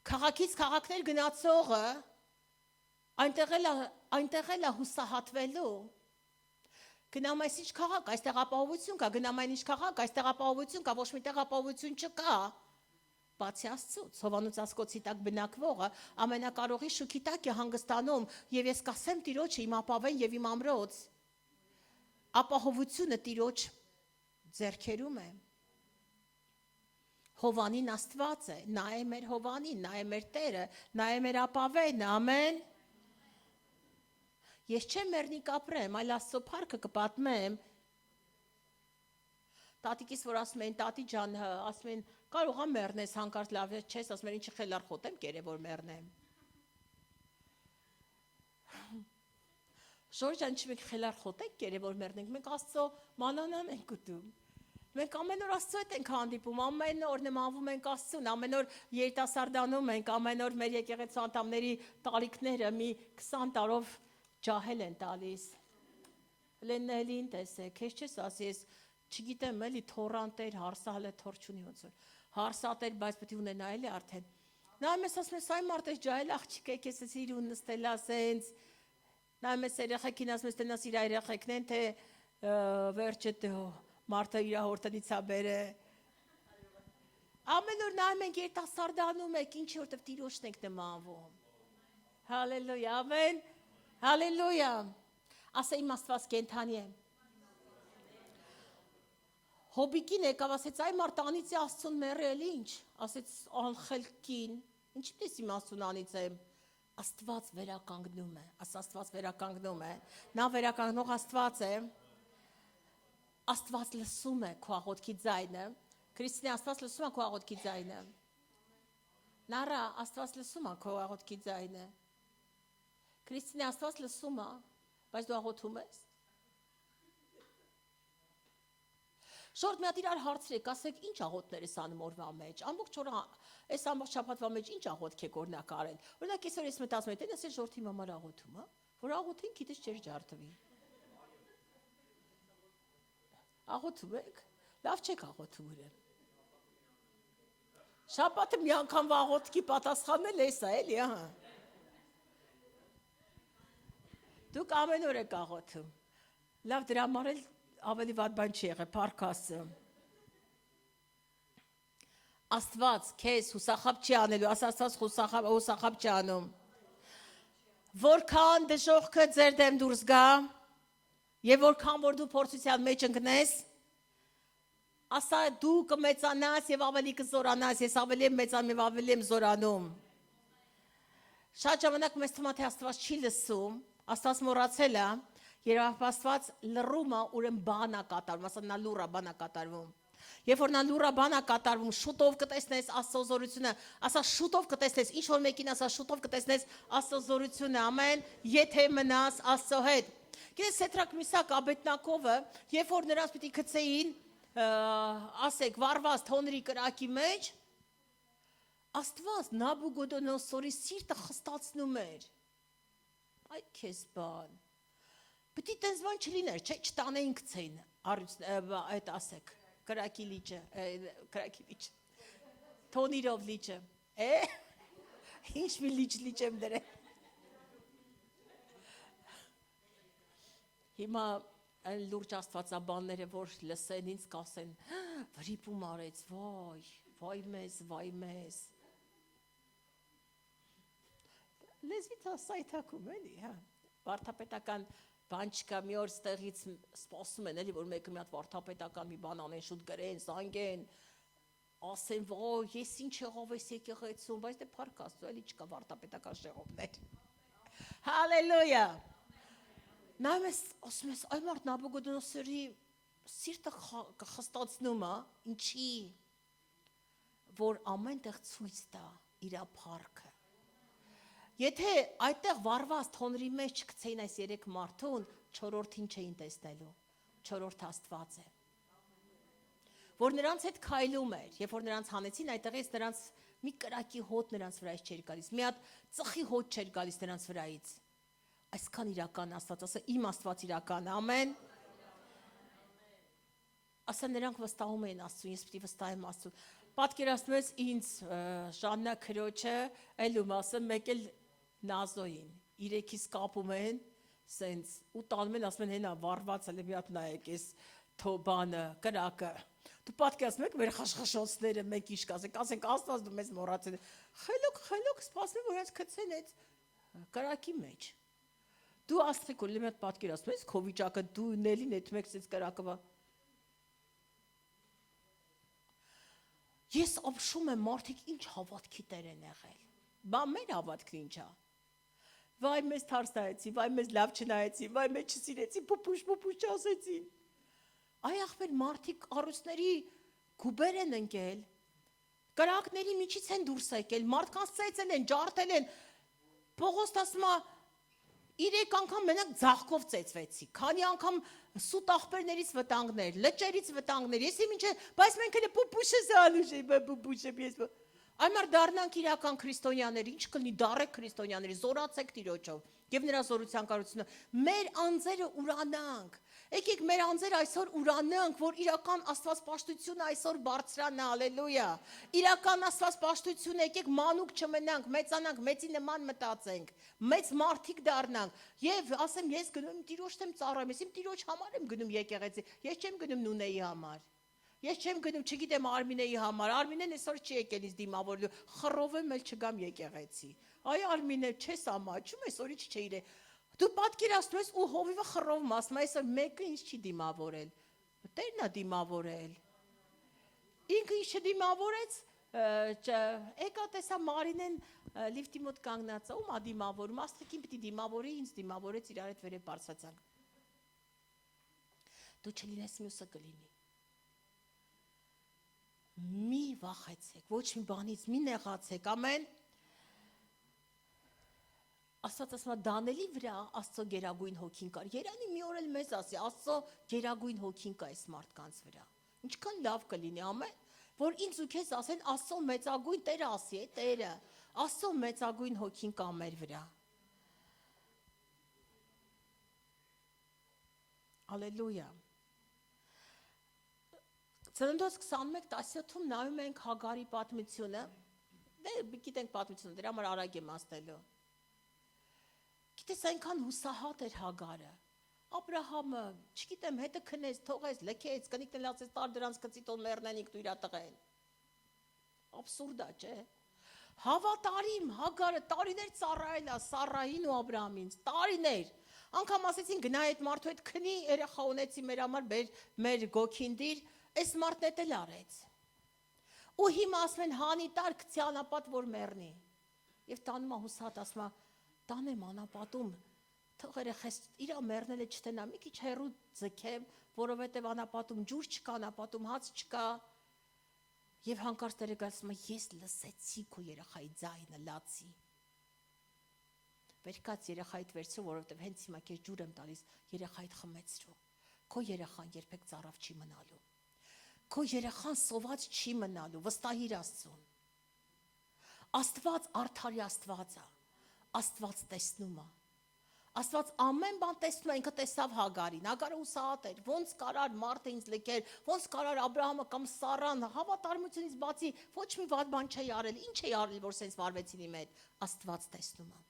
Քաղաքից քաղաքներ գնացողը այնտեղ էլ է հուսահատվելու։ Գնամ այս ինչ քաղաք, այստեղ ապահովություն կա, գնամ այն ինչ քաղաք, այստեղ ապահովություն կա, ոչ միտեղ ապահովություն չկա։ Բացի Աստծուց, Հովանոց ասկոցի տակ բնակվողը ամենակարողի շուքի տակ է հանգստանում, եւ ես կասեմ Տիրոջը իմ ապավեն եւ իմ ամրոց։ Ապահովությունը Տիրոջ ձեռքերում է։ Հովանին Աստված է, նա է մեր Հովանին, նա է մեր Տերը, նա է մեր ապավենը, ամեն։ Ես չեմ մեռնի կապրեմ, այլ Աստծո փառքը կպատմեմ։ Տատիկիս որ ասում են, տատի ջան, ասում են, կարող եմ մեռնես հանկարծ լավ չես, ասում են, ինչի խելար խոտեմ կերե որ մեռնեմ։ Ժորժ ջան, չի մենք խելար խոտենք կերե որ մեռնենք, մենք Աստծո մանանան ենք ուտում։ Մենք ամեն օր Աստծո հետ ենք հանդիպում, ամեն օր նմանվում ենք Աստծուն, ամեն օր երիտասարդանում ենք, ամեն օր մեր եկեղեցու անդամների տարիքները մի 20 տարով ջահել են տալիս։ Լենելին տեսեք, քեզ չես ասի, ես չգիտեմ էլի թորանտեր, հարսահալը թոր չունի ոնց որ։ Հարսատեր, բայց պետք է ունենա էլի արդեն։ Նայում ես ասում ես, այ մարդես ջահել աղջիկ է, քեզ էս իր ու նստել ասենց։ Նայում ես երեխեքին ասում ես, տենաս իր երեխեքն են, թե վերջը մարդը իր հորտնից է բերե։ Ամեն օր նայում ենք երիտասարդանում եք, ինչի որտեվ Տիրոջն եք նմանվում։ Հալելույա, ամեն։ Հալելույա, ասա իմ Աստված կենթանի է։ Հոբիկին եկավ, ասեց, այ մարդ անիծի Աստծուն մեռել ինչ, ասեց անխելքին, ինչի պես իմ Աստծուն անիծեմ, Աստված վերականգնում է, Աստված վերականգնում է, նա վերականգնող Աստված է, Աստված լսում է քո աղոթքի ձայնը, Քրիստինե Աստված լսում է քո աղոթքի ձայնը, Նարա Աստված լսում է քո աղոթքի ձայնը, Քրիստինե Աստված լսում է, բայց դու աղոթում ես, Շորտ մի հատ իրար հարցրեք, ասեք ինչ աղոթներ ես անում օրվա մեջ, ամբողջ օրը այս ամբողջ շաբաթվա մեջ ինչ աղոթք եք օրինակ արել, օրինակ այսօր ես մտածում եմ, տես Շորտի համար աղոթում, հա, որ աղոթին գիտես չէր ջարդվի, աղոթում եք, լավ չեք աղոթում ուրեմն, շաբաթը մի անգամվա աղոթքի պատասխանն էլ էսա էլի, ահա, դուք ամեն օր եք աղոթում, լավ դրա համար էլ ավելի վատ բան չի եղել, փառք Աստծո։ Աստված քեզ հուսախաբ չի անելու, Աստված հուսախաբ չի անում։ Որքան դժոխքը ձեր դեմ դուրս գա, եւ որքան որ դու փորձության մեջ ընկնես, ասա դու կմեծանաս եւ ավելի կզորանաս, ես ավելի եմ մեծանում եւ ավելի եմ զորանում։ Շատ ժամանակ մեզ թվում է թե Աստված չի լսում, Աստված մոռացել է, երբ Աստված լռում է, ուրեմն բան է կատարվում, ասա նա լուռ է բան է կատարվում։ Երբ որ նա լուռ է բան է կատարվում, շուտով կտեսնես Աստծո զորությունը, ասա շուտով կտեսնես, ինչ որ մեկին ասա շուտով կտեսնես Աստծո զորությունը, ամեն, եթե մնաս Աստծո հետ։ Գիտես Սեդրակ Միսակ Աբեդնագովը, երբ որ նրանց պիտի գցեին, ասեք, վառված թոնրի կրակի մեջ, Աստված Նաբուգոդոնոսորի սիրտը խստացնում էր։ Այ քեզ բան։ Պիտի տես բան չլիներ, չէ, չտանեին գցեին, այդ ասեք, կրակի լիճը, թոնիրով լիճը, ինչ մի լիճ եմ դրել։ Հիմա այն լուրջ աստվածաբանները, որ լսեն ինձ կասեն, վրիպում արեց, վայ մեզ, լեզվից ասայթակում էլի, հա, վարդապետական բան չկա, մի օր ստեղից սպասում են, էլի, որ մեկը մի հատ վարդապետական մի բան անեն, շուտ գրեն, զանգեն, ասեն, ես ինչ եղավ ես եկեղեցում, բայց դե փառք Աստծո, էլի չկա վարդապետական շեղովներ։ Հալելույա։ Նայում ես, ասում ես, այ մարդ Նաբուգոդոնոսորի սիրտը խստացնում է, ինչի, որ ամենտեղ ցույց տա իր փառքը։ Եթե այդտեղ վառված թոնրի մեջ չգցեին այս 3 մարդուն, 4-ին չէին տեսնելու, 4-ը Աստված է։ Որ նրանց հետ քայլում էր, երբ որ նրանց հանեցին, այդտեղից նրանց մի կրակի հոտ նրանց վրայից չէր գալիս, մի հատ ծխի հոտ չէր գալիս նրանց վրայից։ Այսքան իրական Աստված, ասա իմ Աստված իրական, ամեն։ Ասա նրանք վստահում էին Աստծուն, ես պիտի վստահեմ Աստծուն։ Պատկերացնում ես ինձ Ժաննա քրոջը, այլում ասեմ, մեկ էլ Նազոյին, 3-ից կապում են, սենց, ու տանում են, ասում են, հենա, վառված էլ մի հատ նայեք, ես թոբանը, կրակը, դու պատկերացնում եք մեր խշխշոցները, մենք ինչ կասենք, Աստված դու մեզ մոռացել, խելոք, սպասում որ հենց գցեն այդ կրակի մեջ, դու աստղիկ որ մի հատ պատկերացնում ես, քո վիճակը դու նելին այդ մեկ սենց կրակը, ես ապշում եմ մարդիկ ինչ հավատքի տեր են եղել, բա մեր հավատքն ինչ է, վայ մեզ թարս նայեցին, վայ մեզ լավ չնայեցին, վայ մեզ չսիրեցին, պուպուշ չասեցին, այ ախպեր մարդիկ առուսների գուբեր են ընկել, կրակների միջից են դուրս եկել, մարդկանց ծեծել են, ջարդել են, Պողոս ասում է 3 անգամ մենակ ձաղկով ծեծվեցի, քանի անգամ սուտ աղբերներից վտանգներ, լճերից վտանգներ, ես իմ ինչ է, բայց մենք էլ պուպուշը զանուշ է, պուպուշը ես Այմար դառնանք իրական քրիստոնյաներ, ինչ կլինի դառեք քրիստոնյաների, զորացեք Տիրոջով եւ նրա զորության կարողությունը։ Մեր անձերը ուրանանք։ Եկեք մեր անձերը այսօր ուրանանք, որ իրական աստվածպաշտությունը այսօր բարձրանա, հալելույա։ Իրական աստվածպաշտությունը եկեք մանուկ չմնանք, մեծանանք, մեծի նման մտածենք, մեծ մարդիկ դառնանք։ Եվ ասեմ, ես գնում Տիրոջ դեմ ծառայեմ, ես իմ Տիրոջ համար եմ գնում եկեղեցի, ես չեմ գնում Նունեի համար։ Ես չեմ գնում, չգիտեմ Արմինեի համար, Արմինեն այսօր չի եկել ինձ դիմավորելու, խռովում էլ չգամ եկեղեցի, այ Արմինե չես ամաչում, այսօր ինչ չէ իրե, դու պատկերացնում ես ու հովիվը խռովում, ասում այսօր մեկը ինձ չի դիմավորել, Տերն է դիմավորել, ինքը ինչ չդիմավորեց, Եկա տեսա Մարինեն լիֆտի մոտ կանգնած է, ում ա դիմավորում, աստղիկին պիտի դիմավորի, ինձ դիմավորեց, իրար հետ վերև բարձրացանք։ Դու չլինես մյուսը կլինի։ Մի վախեցեք, ոչ մի բանից, մի նեղացեք, ամեն։ Աստված ասում է Դանելի վրա Աստծո գերագույն հոգին կար։ Երանի մի օր էլ մեզ ասի, Աստծո գերագույն հոգին կա այս մարդկանց վրա։ Ինչքան լավ կլինի, ամեն, որ ինձ ու քեզ ասեն Աստծո մեծագույն Տերը ասի, Տերը, Աստծո մեծագույն հոգին կա մեր վրա։ Ալելույա։ Ծննդոց 21:17-ում նայում ենք Հագարի պատմությունը, գիտենք պատմությունը, դրա համար արագ եմ ասնելու։ Գիտես այնքան հուսահատ էր Հագարը, Աբրահամը, չգիտեմ, հետը քնեց, թողեց, լքեց, կնիկն էլ ասեց տար դրանց կծիտոն մեռնեն ինքն ու իրա տղեն։ Աբսուրդ է, չէ։ Հավատարիմ Հագարը տարիներ ծառայել է Սառային ու Աբրահամին, տարիներ։ Անգամ ասեցին գնա այդ մարդու հետ քնի, երեխա ունեցի մեր համար, մեր գոքին դիր, այս մարդն էդ էլ արեց։ Ու հիմա ասում են հանի տար գցի անապատ, որ մեռնի։ Եվ տանում է հուսահատ, ասում է տանեմ անապատում, թող երեխես իրա մեռնելը չտենա, մի քիչ հեռու ձգեմ, որովհետև անապատում ջուր չկա, անապատում հաց չկա։ Եվ հանկարծ Տերը ասում է ես լսեցի քո երեխայի ձայնը, լացի։ Վերկաց երեխայիդ վերցրու, որովհետև հենց հիմա քեզ ջուր եմ տալիս, երեխայիդ խմեցրու։ Քո երեխան երբեք ծարավ չի մնալու։ Քո երեխան սոված չի մնալու, վստահիր Աստծուն։ Աստված արդարի Աստված է։ Աստված տեսնում է։ Աստված ամեն բան տեսնում է, ինքը տեսավ Հագարին։ Հագարը հուսահատ էր, ոնց կարար մարդը ինձ լքել, ոնց կարար Աբրահամը կամ Սառան հավատարմությունից բացի ոչ մի վատ բան չի արել, ինչ է արել, որ սենց վարվեցին իմ հետ։ Աստված տեսնում է։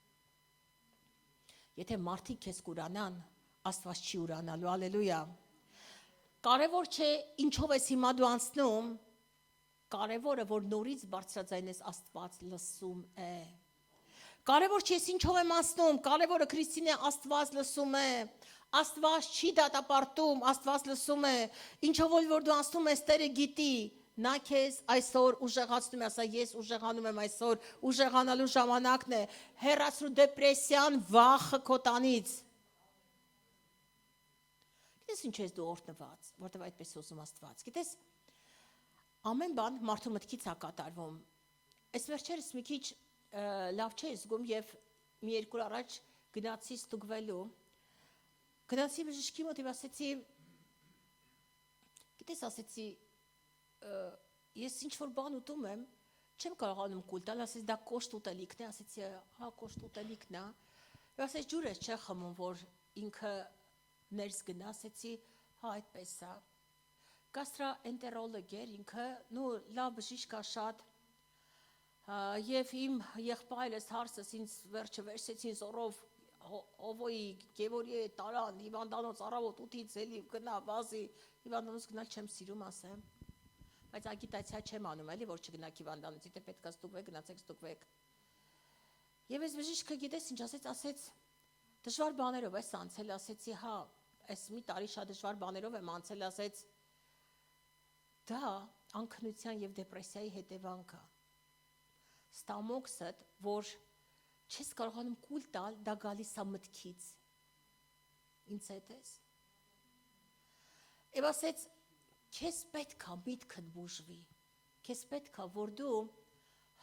Եթե մարդիկ քեզ կուրանան, Աստված չի ուրանալու, ալելույա։ Կարևոր չէ ինչով ես հիմա դու անցնում, կարևորը որ նորից բարձրաձայնես Աստված լսում է։ Կարևոր չէ ինչով եմ անցնում, կարևորը Քրիստինե Աստված լսում է։ Աստված չի դատապարտում, Աստված լսում է։ Ինչով որ դու անցնում ես, Տերը գիտի։ Նա քեզ այսօր ուժեղացնում է, ասա ես ուժեղանում եմ այսօր, ուժեղանալու ժամանակն է։ Հեռացրու դեպրեսիան, վախը քո տանից։ Գիտես ինչ ես դու օրհնված, որտեվ այդպես ուզում Աստված։ Գիտես ամեն բան մարդու մտքից է կատարվում։ Այս վերջերս մի քիչ լավ չէի զգում եւ մի երկու առաջ գնացի ստուգվելու։ Գնացի բժշկի մոտ եւ ասեցի, գիտես ասեցի, ես ինչ որ բան ուտում եմ, չեմ կարողանում կուլ տալ, ասեցի դա կոշտ ուտելիքն է, ասեցի հա կոշտ ուտելիքն է։ Եւ ասեցի ջուր ես չէ խմում, որ ինքը ներս գնա, ասեցի հա այդպես է։ Գաստրոենտերոլոգ էր ինքը, նու լավ բժիշկ է շատ։ Եվ իմ եղբայրս հարսս ինձ վերջը վերցեցին զորով Օվոյի Գևորիի տարան, հիվանդանոց առավոտ 8-ից էլի գնա վազի, հիվանդանոց գնալ չեմ սիրում ասեմ, բայց ագիտացիա չեմ անում էլի, որ չգնաք հիվանդանոց, եթե պետք է ստուգվեք, գնացեք ստուգվեք։ Եվ այս բժիշկը գիտես ինչ ասեց, դժվար բաներով ես անցել, ասեցի հա, այս մի տարի շատ դժվար բաներով եմ անցել, ասեց դա անքնության եւ դեպրեսիայի հետևանք է։ Ստամոքսդ, որ չես կարողանում կուլ տալ, դա գալիս է մտքից։ Ինձ հետ ես։ Եվ ասեց, քեզ պետք է միտքդ բուժվի, քեզ պետք է, որ դու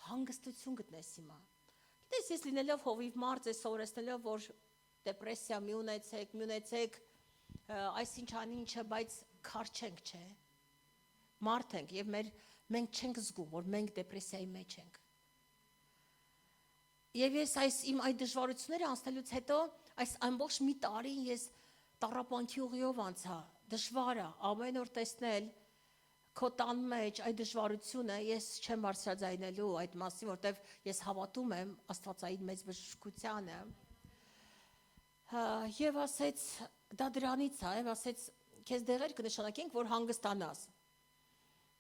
հանգստություն գտնես հիմա։ Գիտես, ես լինելով հովիվ մարդ, ես սովորեցնելով, որ դեպրեսիա մի ունեցեք, այսինչ անինչը, բայց քար չենք, չէ։ Մարդ ենք եւ մենք չենք զգում, որ մենք դեպրեսիայի մեջ ենք։ Եվ ես իմ այդ դժվարությունները անցնելուց հետո այս ամբողջ մի տարի ես տառապանքի ուղիով անցա, դժվար է, ամեն օր տեսնել քո տան մեջ այդ դժվարությունը, ես չեմ բարձրաձայնելու այդ մասին, որտեվ ես հավատում եմ Աստվածային մեծ բժշկությանը։ Եվ ասեց, դա դրանից է, եւ ասեց, քեզ դեղեր կնշանակենք, որ հանգստանաս։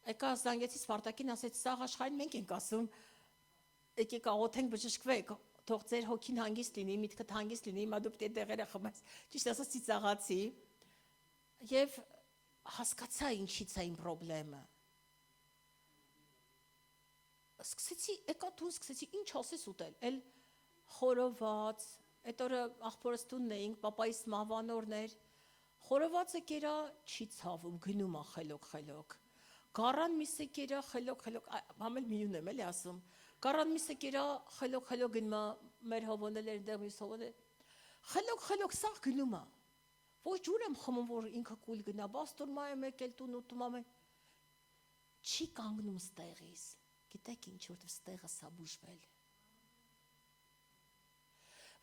Եկա զանգեցի Սպարտակին, ասեց, սաղ աշխարհին մենք ենք ասում, եկեք աղոթենք բժշկվեք, թող ձեր հոգին հանգիստ լինի, միտքդ հանգիստ լինի, հիմա դու պետք է դեղերը խմես։ Ճիշտ ասած ծիծաղացի եւ հասկացա ինչից է իմ խնդրեմը։ սկսեցի, եկա տուն, սկսեցի ինչ ասես ուտել, էլ խորոված, այդ օրը աղբորս տունն էինք, պապայիս մահվանորներ, խորովածը կերա չի ցավում, գնում է խելոք, գարան միսը կերա խելոք, համել միուն եմ էլի ասում, գարան միսը կերա խելոք գնում է, մեր հովոնել էր դեղ միս հովոնել, խելոք սաղ գնում է, ոչ ջուր եմ խմում, որ ինքը կույլ գնա, բաստոր մայ եմ եկել տուն ուտում ամեն, չի կանգնում ստեղից, գիտեք ինչ որտև ստեղը սա բուժվել,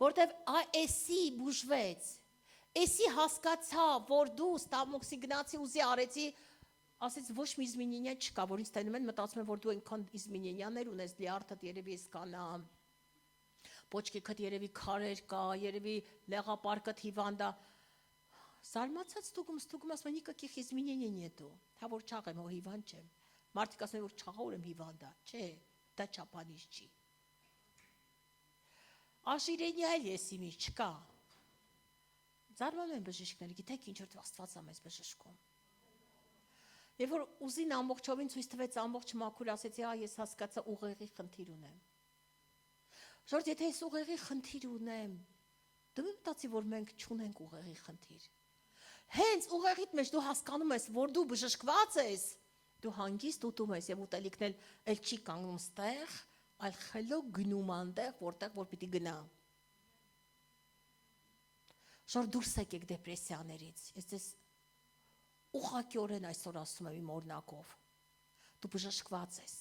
որտև էսի բուժվեց, էսի հասկացա, որ դու ստամոքսի գնացի ուզի արեցի, ասեց ոչ մի իզմինենյա չկա, որ ինձ տենում են, մտածում են, որ դու այնքան իզմինենյաներ ունես, լիարդդ երևի ես կանա, պոչկեքդ երևի քարեր կա, երևի լեղապարկդ հիվանդա, զարմացած ստուգում, ասում են, կիխ իզմինենյա դու, հա որ չաղ եմ, հո հիվանդ չեմ, մարդիկ ասում են, որ չաղա որ եմ հիվանդա, չէ, դա չապանիշ չի, աշիրենյա էլ եսի մի չկա, զարմանում են բժիշկները, գիտեք ինչ որ Աստված է մեզ բժշկում, Եվ որ ուզին ամբողջովին ցույց տվեց ամբողջ մաքուր, ասեցի, ես հասկացա ուղեղի խնդիր ունեմ։ Ժորդ, եթե ես ուղեղի խնդիր ունեմ, դու մտածի, որ մենք չունենք ուղեղի խնդիր։ Հենց ուղեղիդ մեջ դու հասկանում ես, որ դու բժշկված ես, դու հանգիստ ուտում ես եւ ուտելիքն էլ չի կանգնում ստեղ, այլ խելոք գնում անտեղ, որտեղ որ պիտի գնա։ Ժորդ, դուրս եկեք դեպրեսիաներից։ Ես ձեզ ուղղակիորեն այսօր ասում եմ իմ օրինակով, դու բժշկված ես,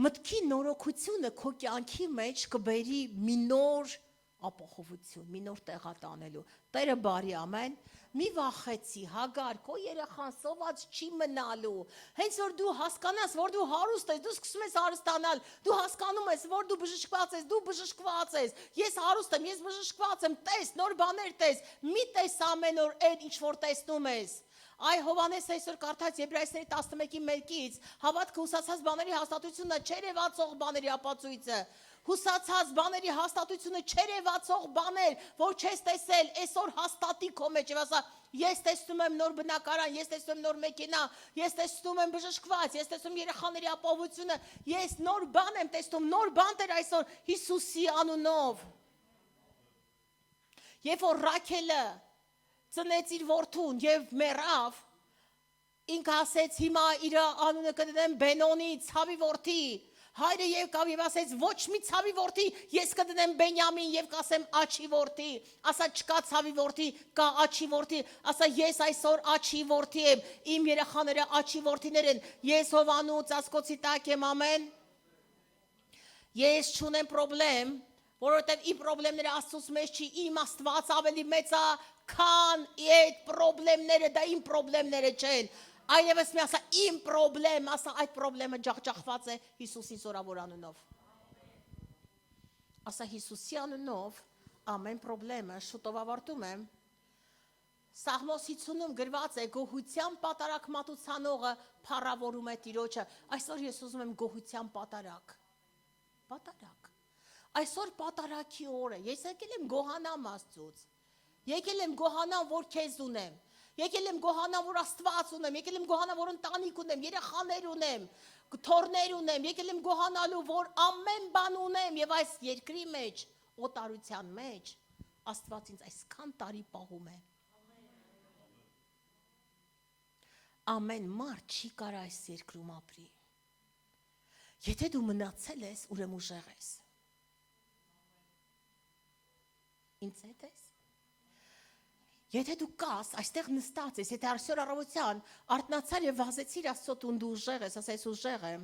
մտքի նորոգությունը քո կյանքի մեջ կբերի մի նոր ապահովություն, մի նոր տեղատանելու, Տերը բարի ամեն, մի վախեցի, Հագար, քո երեխան սոված չի մնալու, հենց որ դու հասկանաս, որ դու հարուստ ես, դու սկսում ես հարստանալ, դու հասկանում ես, որ դու բժշկված ես, ես հարուստ եմ, ես բժշկված եմ, տես, նոր բաներ տես, մի տես ամեն օր այն, ինչ որ տեսնում ես, Այ Հովանես այսօր կարդաց Եբրայեցիների 11-ի 1-ից, հավատքը հուսացած բաների հաստատությունը չերևացող բաների ապացույցը, հուսացած բաների հաստատությունը չերևացող բաներ, որ չես տեսել, այսօր հաստատի քո մեջ, եւ ասա, ես տեսնում եմ նոր բնակարան, ես տեսնում եմ նոր մեքենա, ես տեսնում եմ բժշկված, ես տեսնում երեխաների ապահովությունը, ես նոր բան եմ տեսնում, նոր բան դեր այսօր Հիսուսի անունով։ Երբ որ Ռաքելը ծնեց իր որդուն եւ մեռավ, ինքը ասեց հիմա իր անունը կդնեմ Բենոնի ցավի որդի, հայրը եկավ եւ ասեց ոչ մի ցավի որդի, ես կդնեմ Բենյամին եւ կասեմ աչի որդի, ասա չկա ցավի որդի, կա աչի որդի, ասա ես այսօր աչի որդի եմ, իմ երեխաները աչի որդիներ են, ես Հովանու ծածկոցի տակ եմ, ամեն, ես չունեմ պրոբլեմ, որովհետեւ իմ պրոբլեմները Աստծուց մեջ չի, իմ Աստված ավելի մեծ է, քան այդ պրոբլեմները, դա իմ պրոբլեմները չեն։ Այլևս մի ասա իմ պրոբլեմ, ասա այդ պրոբլեմը ջախջախված է Հիսուսի զորավոր անունով։ Ասա Հիսուսի անունով ամեն պրոբլեմը շուտով ավարտում եմ։ Սաղմոս 50-ում գրված է գոհության պատարակ մատուցանողը փառավորում է Տիրոջը։ Այսօր ես ուզում եմ գոհության պատարակ։ Պատարակ։ Այսօր պատարակի օր է։ Ես եկել եմ գոհանամ Աստծուց։ Եկել եմ գոհանամ, որ քեզ ունեմ։ Եկել եմ գոհանամ, որ Աստված ունեմ։ Եկել եմ գոհանամ, որ ընտանիք ունեմ, երեխաներ ունեմ, թոռներ ունեմ։ Եկել եմ գոհանալու, որ ամեն բան ունեմ եւ այս երկրի մեջ, օտարության մեջ Աստված ինձ այսքան տարի պահում է։ Ամեն մարդ չի կարող այս երկրում ապրի։ Եթե դու մնացել ես, ուրեմն ուժեղ ես։ Ինձ հետ ես։ Եթե դու կաս, այստեղ նստած ես, եթե այսօր առավոտյան արթնացար եւ վազեցիր Աստծո տուն, դու ուժեղ ես, ասա ես ուժեղ եմ։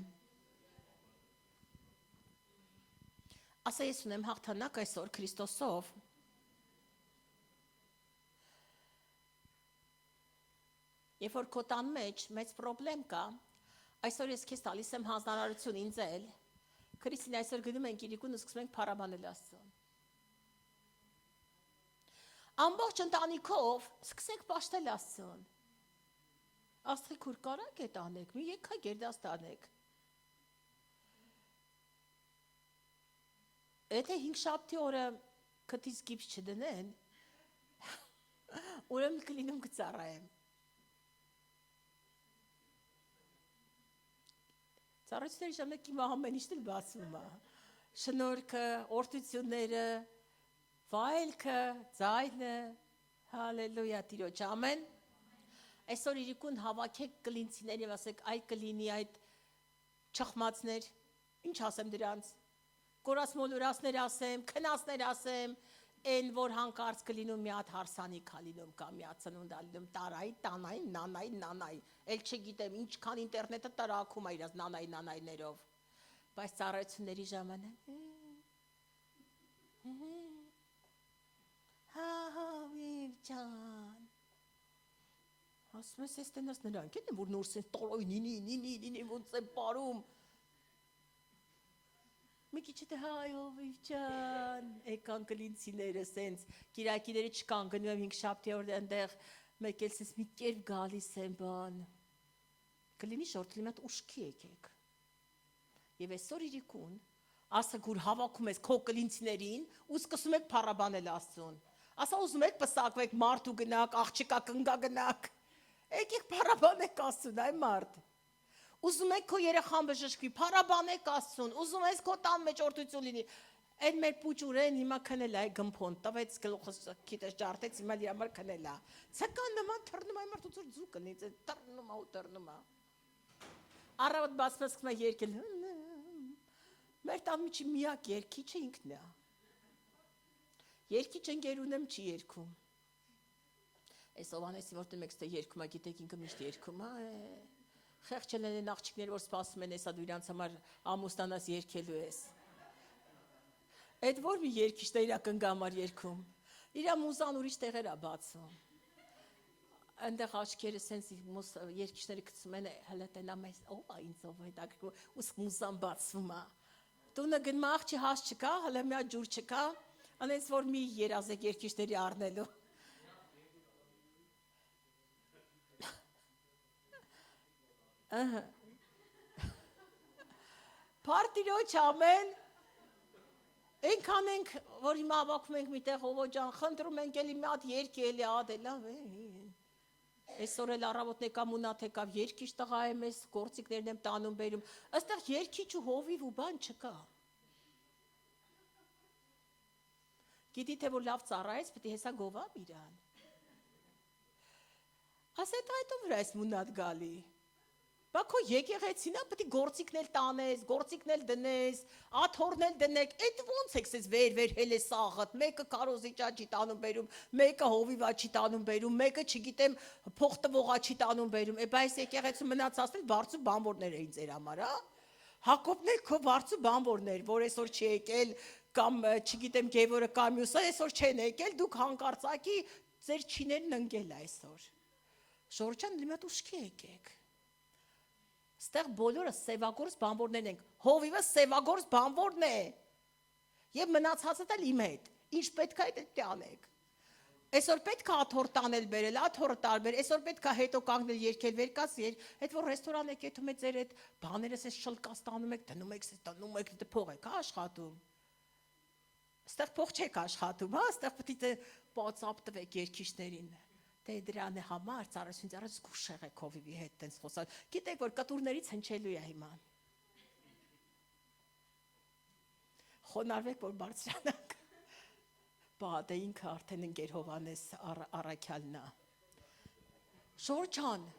Ասա ես ունեմ հաղթանակ այսօր Քրիստոսով։ Երբ որ քո տան մեջ մեծ պրոբլեմ կա, այսօր ես քեզ տալիս եմ հանձնարարություն ինձ էլ։ Քրիստին այսօր գնում ենք իրիկուն ու սկսում ենք փառաբանել Աստծուն։ Ամբողջ ընտանիքով սկսեք պաշտել Աստծուն։ Աստղի քուր կարակ է տանեք, մի եկա գերդաս տանեք։ Եթե 5 շաբթի օրը քթից գիպս չդնեն, ուրեմն կլինում կծառայեմ։ Ծառայությունների ժամանակ իմ ամեն ինչն էլ բացվում է։ Շնորհքը, օրհնությունները, վայելքը, ձայնը, հալելույա Տիրոջ, ամեն։ Այսօր իրիկուն հավաքեք կլինցիներ եւ ասեք այ կլինի այդ չխմածներ, ինչ ասեմ դրանց, կորած մոլորասներ ասեմ, քնածներ ասեմ, այն որ հանկարծ կլինում մի հատ հարսանիք ալինում կամ մի հատ ծնունդ ալինում, տարայի, տանայի, նանայի, էլ չգիտեմ ինչքան ինտերնետը տարակում է իրաց նանայներով, բայց ծառայությունների ժամանակ Հավիվ ջան ասում ես ես տենաս նրանք են որ նոր սենց տալոյ նինի ոնց են պարում մի քիչ դե հայ Հավիվ ջան եկան կլինցիները սենց կիրակիները չկան գնում եմ 5 շաբթի օր այնտեղ մեկ էլ սենց մի կերպ գալիս են բան կլինի շորտ լիմատ ուշքի եկեք եւ այսօր իրիկուն ասա գուր հավաքում ես քո կլինցիներին ու սկսում եք փառաբանել Աստծուն ասա ուզում եք պսակվեք մարդու գնաք աղջիկա կնգա գնաք եկեք փառաբանեք Աստծուն այ մարդ ուզում եք քո երեխան բժշկվի փառաբանեք Աստծուն ուզում ես քո տան մեջ օրհնություն լինի այն մեր պուճուրեն հիմա քնել այ գմփոն տվեց գլուխս քիթս ջարդեց հիմա իր համար քնելա ցական նման թռնում այ մարդ ուզուր ձու կնի թռնում է առավոտ բացված կմա երկել մեր տան միջի միակ երկիչը ինքն է երկիչ ընկերունեմ չի երգում այս Հովհաննեսի որտեղ մեկ ստե երգում է գիտեք ինքը միշտ երգում է խեղճ են աղջիկները որ սպասում են հեսա դու իրանց համար ամուսնանաս երգելու ես այդ որ մի երգիչն է իր կնգամար երգում իր մուզան ուրիշ տեղեր է բացում այնտեղ աչքերը սենց երգիչները գցում են հələ տենամ այս ով է ինձ ով հետաքրքրում ու մուզան բացվում է տունը գնում աղջի հաս չկա հələ մի հատ ջուր չկա անենց որ մի երազեք երկիչների առնելու Պարտիրոջ ամեն Ենքան ենք որ հիմա հավաքում ենք միտեղ Հովո ջան խնդրում ենք էլի մի հատ երգ էլի ադելա այսօր էլ առավոտ եկամ ունատ եկավ երկիչ տղա եմ ես գործիքներն եմ տանում բերում այստեղ երկիչ ու հովիվ ու բան չկա Գիտի թե որ լավ ծառայեց, պետք է հեսա գովամ իրան։ Ասეთ այդով վրա ես մունատ գալի։ Բա քո եկեղեցին է, պետք է գործիքն էլ տանես, գործիքն էլ դնես, աթոռն էլ դնեք, այդ ոնց եք ես վեր հելես աղդ, մեկը կարոզիճա չի տանում բերում, մեկը հովիվա չի տանում բերում, մեկը չգիտեմ փող տվողա չի տանում բերում։ Բայց եկեղեցու մնացածն բարձու բանվորներ էին ձեր համար, հա։ Հակոբն էլ քո բարձու բանվորներ, որ այսօր չի եկել կամ չգիտեմ Գևորը կամ մյուսը այսօր չեն եկել, դուք հանկարծակի ձեր չիներն ընկել այսօր։ Ժորժան լիմատ ուշքի եկեք։ Ստեղ բոլորը սևագործ բանվորներն ենք։ Հովիվը սևագործ բանվորն է։ Եվ մնացածը էլ իմ հետ։ Ինչ պետք է այդ անեք։ Այսօր պետք է աթոռ տանել բերել, աթոռը տարբեր, այսօր պետք է հետո կանգնել երկել վերկաց այդ որ ռեստորան եք եթում եք ձեր այդ բաներս էս շլկած տանում եք, դնում եք, փող եք աշխատում։ Ստեղ փող չեք աշխատում, հա, ստեղ պետք է պացապ տվեք երկիչներին։ Դե դրան է համար ծառայություն զգուշ եղեք հովիվի հետ տենց խոսալ։ Գիտեք որ կտուրներից հնչելու է հիմա։ Խոնարհվեք որ բարձրանանք։ Բա դե ինքը արդեն ընկեր Հովհաննես Առաքյալն է։ Շորջան։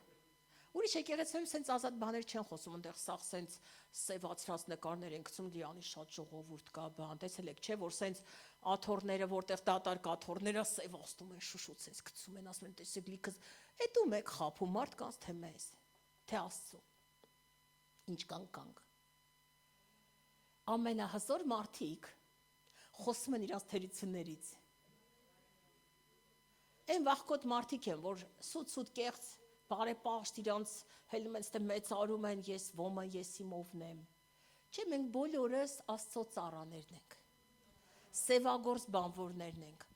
Ուրիշ եկեղեցիում սենց ազատ բաներ չեն խոսում, այնտեղ սաղ սենց սևացրած նկարներ են գցում, լիանի շատ ժողովուրդ կա, բան, տեսել եք, չէ, որ սենց աթոռները, որտեղ դատարկ աթոռները սևացնում են, շուշուց սենց գցում են, ասում են, տեսեք, լիքս, էդ ում եք խափում, մարդկանց թե մեզ, թե Աստծո։ Ինչ կանք։ Ամենահզոր մարդիկ խոսում են իրաց թերություններից։ Այն վախկոտ մարդիկ են, որ սուտ կեղծ բարեպաշտ իրանց հելում են ստե մեծարում են, ես ոմը, ես իմ ovն եմ։ Չէ, մենք բոլորս Աստծո ծառաներն ենք։ Սևագործ բանվորներն ենք։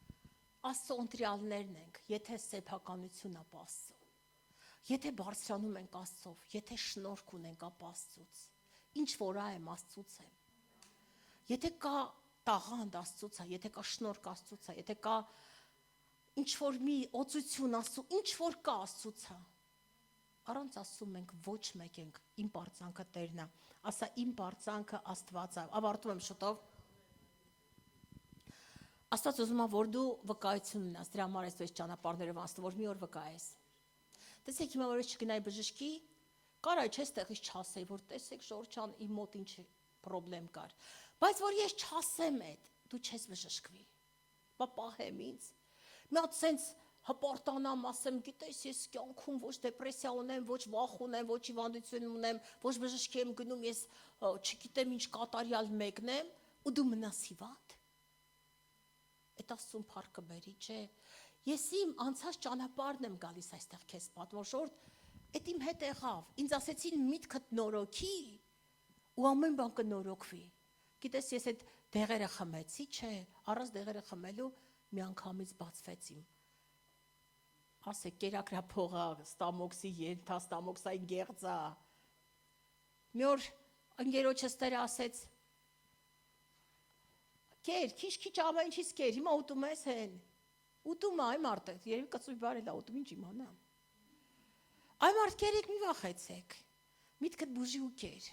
Աստծո ընտրյալներն ենք, եթե սեփականություն ապ Աստծո։ Եթե բարձրանում ենք Աստծով, եթե շնորհք ունենք ապ Աստծուց, ինչ որ եմ Աստծուց եմ։ Եթե կա տաղանդ Աստծուց է, եթե կա շնորհք Աստծուց է, եթե կա ինչ որ մի օծություն Աստծո, ինչ որ կա Աստծուց է։ Առանց Աստծո մենք ոչ մեկ ենք, իմ բարձանքը Տերն է։ ասա իմ բարձանքը Աստված է։ Ավարտում եմ շուտով։ Աստված ուզում է, որ դու վկայություն ունենաս, դրա համար ես այս ճանապարհներով անցնում, որ մի օր վկայես։ Տեսեք, հիմա որ ես չգնայի բժշկի, կարա չես տեղից չասեի, որ տեսեք Ժորժ ջան, իմ մոտ ինչ խնդրեմ կար։ Բայց որ ես չասեմ այդ, դու չես բժշկվի։ Պահեմ ինձ։ Մի հատ sense հպարտանամ, ասեմ, գիտես, ես կյանքում ոչ դեպրեսիա ունեմ, ոչ վախ ունեմ, ոչ հիվանդություն ունեմ, ոչ բժշկի եմ գնում, ես չգիտեմ ինչ կատարյալ մեկն եմ, ու դու մնաս հիվանդ։ Այդ ասում փառքը բերի, չէ։ Ես իմ անցած ճանապարհն եմ գալիս այստեղ քեզ պատմող, շորտ, այդ իմ հետ եղավ։ Ինձ ասեցին միտքդ նորոգի, ու ամեն բան կնորոգվի։ Գիտես, ես այդ դեղերը խմեցի, չէ, առանց դեղերը խմելու միանգամից բացվեց իմ։ Ասեք, կերակրափողա, ստամոքսի ենթա, ստամոքսային գեղձա։ Մի օր ընկերոջս տերը ասեց. Կեր, քիչ ամեն ինչից կեր, հիմա ուտում ես հեն։ Ուտում է, այ մարդը, երևի կծույլ բարել է ուտում, ինչ իմանամ։ Այ մարդ կերեք մի վախեցեք, միտքդ բուժի ու կեր։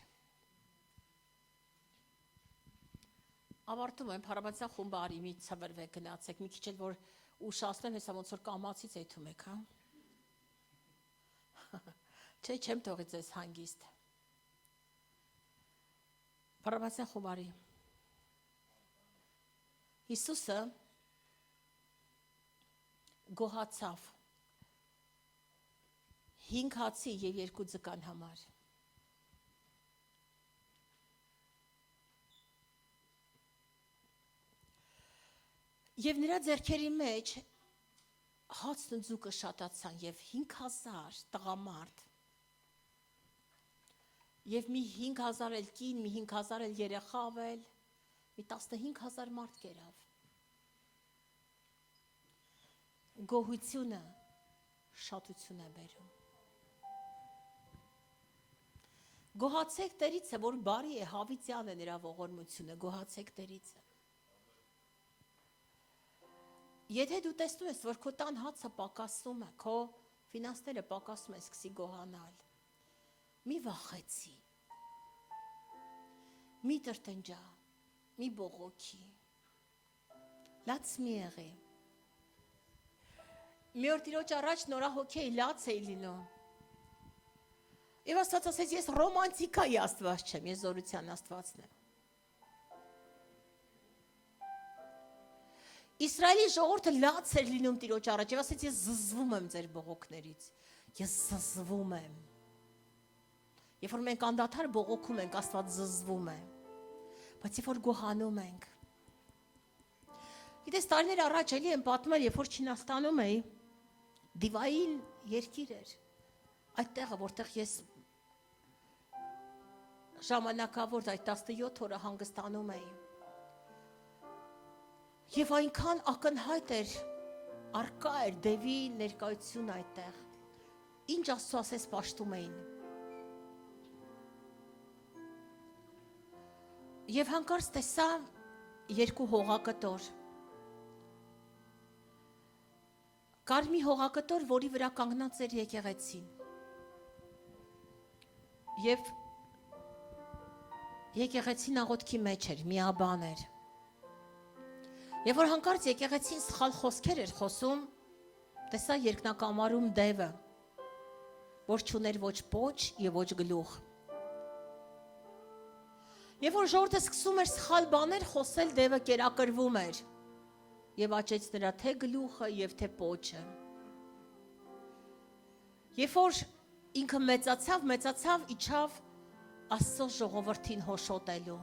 Ավարտում եմ, հարաբանության խումբարի մի ծվրվեք գնացեք, մի քիչ էլ որ ուշացնեմ, հեսա ոնց որ կամացից այդում եք, հա։ Չէ, չեմ թողի ձեզ հանգիստ։ Հարաբանության խումբարի։ Հիսուսը գոհացավ 5 հացի եւ 2 ձկան համար։ Եվ նրա ձեռքերի մեջ հացն ու ձուկը շատացան եւ 5000 տղամարդ եւ մի 5000 էլ կին, մի 5000 էլ երեխա ավել, մի 15000 մարդ կերավ։ Գոհությունը շատություն է բերում։ Գոհացեք Տերից է, որ բարի է, հավիտյան է նրա ողորմությունը, գոհացեք Տերից է։ Եթե դու տեսնում ես, որ քո տան հացը պակասում է, քո ֆինանսները պակասում են, սկսի գոհանալ։ Մի վախեցի, մի տրտնջա, մի բողոքի, լաց մի եղի։ Մի օր Տիրոջ առաջ նորահոգեի լաց էի լինում։ Եվ Աստված ասեց, ես ռոմանտիկայի Աստված չեմ, ես զորության Աստվածն եմ։ Իսրայելի ժողովուրդը լաց էր լինում Տիրոջ առաջ, եւ ասեց, ես զզվում եմ ձեր բողոքներից, ես զզվում եմ։ Երբ որ մենք անդադար բողոքում ենք, Աստված զզվում է։ Բայց երբ որ գոհանում ենք։ Գիտես, տարիներ առաջ էլի եմ պատմել, երբ որ Չինաստանում էի, Դիվային երկիր էր։ Այդ տեղը, որտեղ ես ժամանակավոր այդ 17 օրը հանգստանում էի։ Եվ այնքան ակնհայտ էր, արկա էր Դևի ներկայություն այդտեղ։ Ինչ Աստծո ասես պաշտում էին։ Եվ հանկարծ տեսա 2 հողակտոր։ Կար մի հողակտոր, որի վրա կանգնած էր եկեղեցին։ Եվ եկեղեցին աղոթքի մեջ էր, միաբան էր։ Եվ որ հանկարծ եկեղեցին սխալ խոսքեր էր խոսում, տեսա երկնակամարում դևը, որ չուներ ոչ պոչ եւ ոչ գլուխ։ Եվ որ ժողովուրդը սկսում էր սխալ բաներ խոսել, դևը կերակրվում էր եւ աճեց նրա թե գլուխը եւ թե պոչը։ Եվ որ ինքը մեծացավ, իջավ Աստծո ժողովրդին հոշոտելու։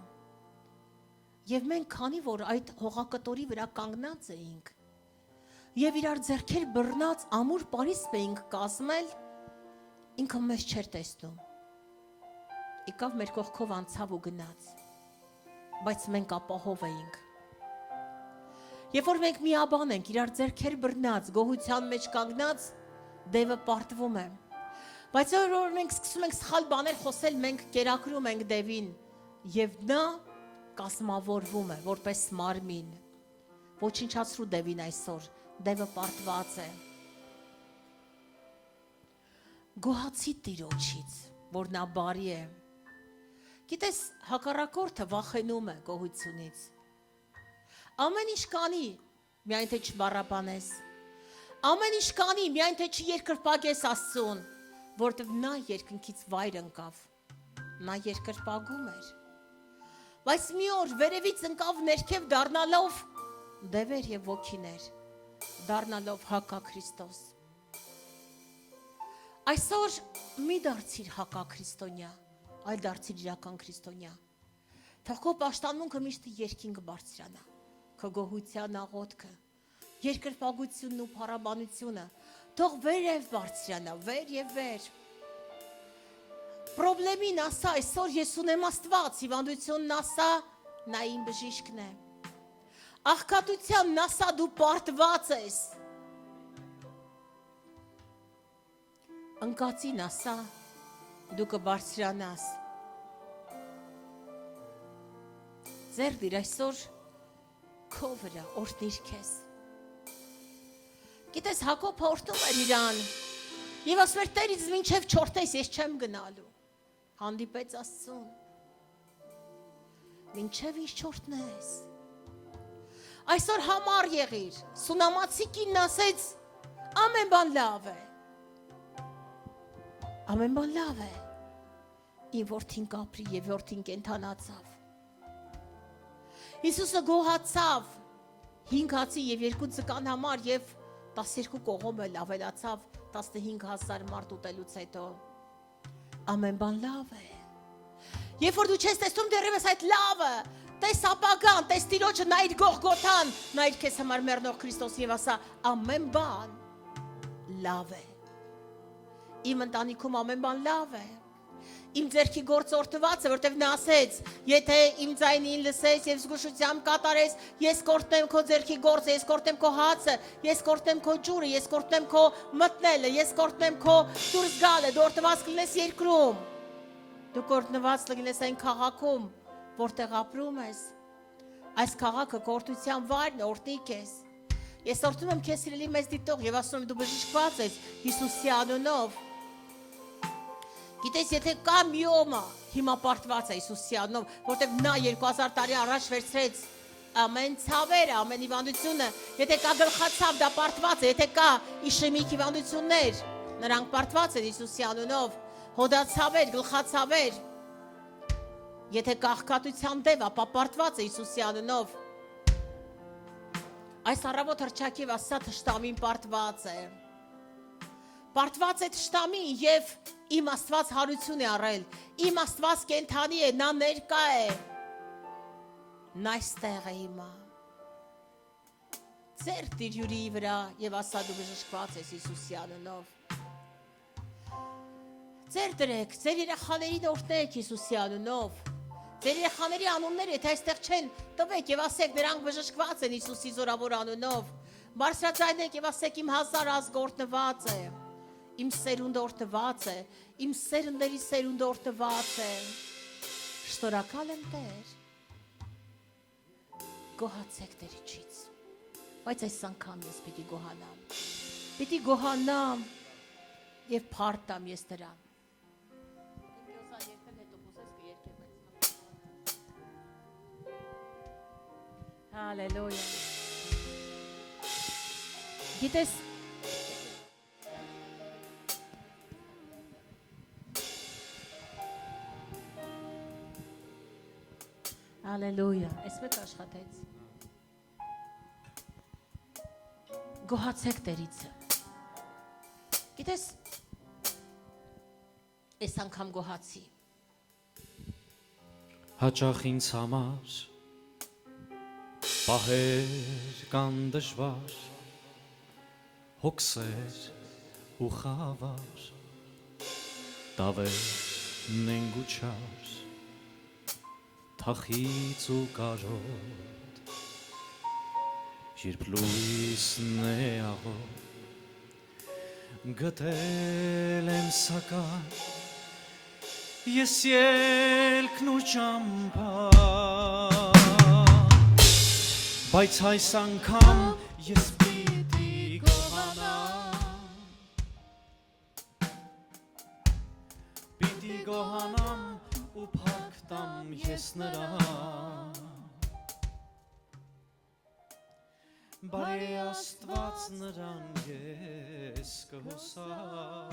Եվ մենք քանի որ այդ հողակտորի վրա կանգնած էինք եւ իրար ձեռքեր բռնած ամուր պարիսպ էինք կազմել, ինքը մեզ չէր տեսնում։ Եկավ մեր կողքով անցավ ու գնաց, բայց մենք ապահով էինք։ Երբ որ մենք միաբան ենք, իրար ձեռքեր բռնած, գոհության մեջ կանգնած, դևը պարտվում է։ Բայց որ մենք սկսում ենք սխալ բաներ խոսել, մենք կերակրում ենք դևին եւ նա կազմավորվում է որպես մարմին։ Ոչնչացրու դևին այսօր, դևը պարտված է։ Գոհացի Տիրոջից, որ նա բարի է։ Գիտես, հակառակորդը վախենում է գոհությունից։ Ամեն ինչ կանի, միայն թե չբառապանես։ Ամեն ինչ կանի, միայն թե չերկրպագես Աստծուն, որտեղ նա երկնքից վայր ընկավ։ Նա երկրպագում էր։ Բայց մի օր վերևից ընկավ ներքև դառնալով դևեր եւ ոգիներ, դառնալով հակա Քրիստոս։ Այսօր մի դարձիր հակա քրիստոնյա, այլ դարձիր իրական քրիստոնյա։ Թող քո պաշտամունքը միշտ երկինք բարձրանա, քո գոհության աղոթքը, երկրպագությունն ու փառաբանությունը, թող վերև բարձրանա, վեր եւ վեր։ Պրոբլեմին ասա, այսօր ես ունեմ Աստված, հիվանդությունն ասա, նա իմ բժիշկն է։ Աղքատությանն ասա, դու պարտված ես։ Ընկածին ասա, դու կբարձրանաս։ Ձեր դիր այսօր քո վրա օրհնիր քեզ։ Գիտես, Հակոբը օրհնում էր իրան, եւ ասում էր, Տերից մինչև չորտես ես չեմ գնալու։ Հանդիպեց Աստծուն։ Մինչև ինչ չորտնես։ Այսօր համառ եղիր։ Սունամացի կինն ասեց, ամեն բան լավ է։ Ամեն բան լավ է։ Իմ որդին կապրի եւ որդին կենթանացավ։ Հիսուսը գոհացավ 5 հացի եւ 2 ձկան համար եւ 12 կողոմ էլ ավելացավ 15,000 մարդ ուտելուց հետո։ Ամեն բան լավ է։ Երբ որ դու չես տեսնում դեռևս այդ լավը, տես ապագան, տես Տիրոջը, նայր Գողգոթան, նայր քեզ համար մեռնող Քրիստոս եւ ասա, ամեն բան լավ է։ Իմ ընտանիքում ամեն բան լավ է։ Իմ ձեռքի գործ օրհնված է, որտեղ նա ասեց, եթե իմ ձայնին լսես եւ զգուշությամբ կատարես, ես կորտնեմ քո ձեռքի գործը, ես կորտնեմ քո հացը, ես կորտնեմ քո ջուրը, ես կորտնեմ քո մտնելը, ես կորտնեմ քո դուրս գալը, դու օրհնված կլինես երկրում։ Դու կորտնված կլինես այն քաղաքում, որտեղ ապրում ես։ Այս քաղաքը կորտության վայրն է, օրհնի քեզ։ Ես օրհնում եմ քեզ սիրելի մեծ դիտող եւ ասում եմ դու բժշկված ես Հիսուսի անունով։ Գիտես, եթե կա միոմա, հիմա պարտված է Հիսուսի անունով, որտեղ նա 2000 տարի առաջ վերցրեց ամեն ցավերը, ամեն հիվանդությունը, եթե կա գլխացավ, դա պարտված է, եթե կա իշեմիկ հիվանդություններ, նրանք պարտված են Հիսուսի անունով, հոդացավեր, գլխացավեր, եթե կա աղքատության դև, ապա պարտված է Հիսուսի անունով։ Այս առավոտ հռչակիվ ասա թշնամին պարտված է։ Պարտված է թշնամին եւ իմ Աստված հարություն է առել, իմ Աստված կենթանի է, նա ներկա է, նա այստեղ է հիմա։ Ձեր դիրյուրի վրա եւ ասա դու բժշկված ես Հիսուսի անունով։ Ձեր դրեք, ձեր երեխաներին օրհնեք Հիսուսի անունով։ Ձեր երեխաների անունները եթե այստեղ չեն, տվեք եւ ասեք նրանք բժշկված են Հիսուսի զորավոր անունով։ Բարձրացնեք եւ ասեք իմ 1000 ազգ օրհնված է։ Իմ սերունդը օրհնված է, իմ սերունդների սերունդը օրհնված է։ Շնորհակալ եմ Տեր։ Գոհացեք Տերիչից։ Բայց այս անգամ ես պիտի գոհանամ։ Պիտի գոհանամ եւ փառտամ ես Նրան։ Հալելույա։ Գիտես, Հալելույա, այսպես աշխատեց։ Գոհացեք Տերիցը։ Գիտես, այս անգամ գոհացի։ Հաճախ ինձ համար պահեր կան դժվար, հոգսեր ու խավար, տավերն են գուչար, թախից ու կարոտ, երբ լույսն է աղոտ, գտել եմ սակայն, ես ելքն ու ճամփան, բայց այս անգամ ես պիտի գոհանամ ու փառք փախտամ ես նրան Բարի Աստված նրան ես կհուսամ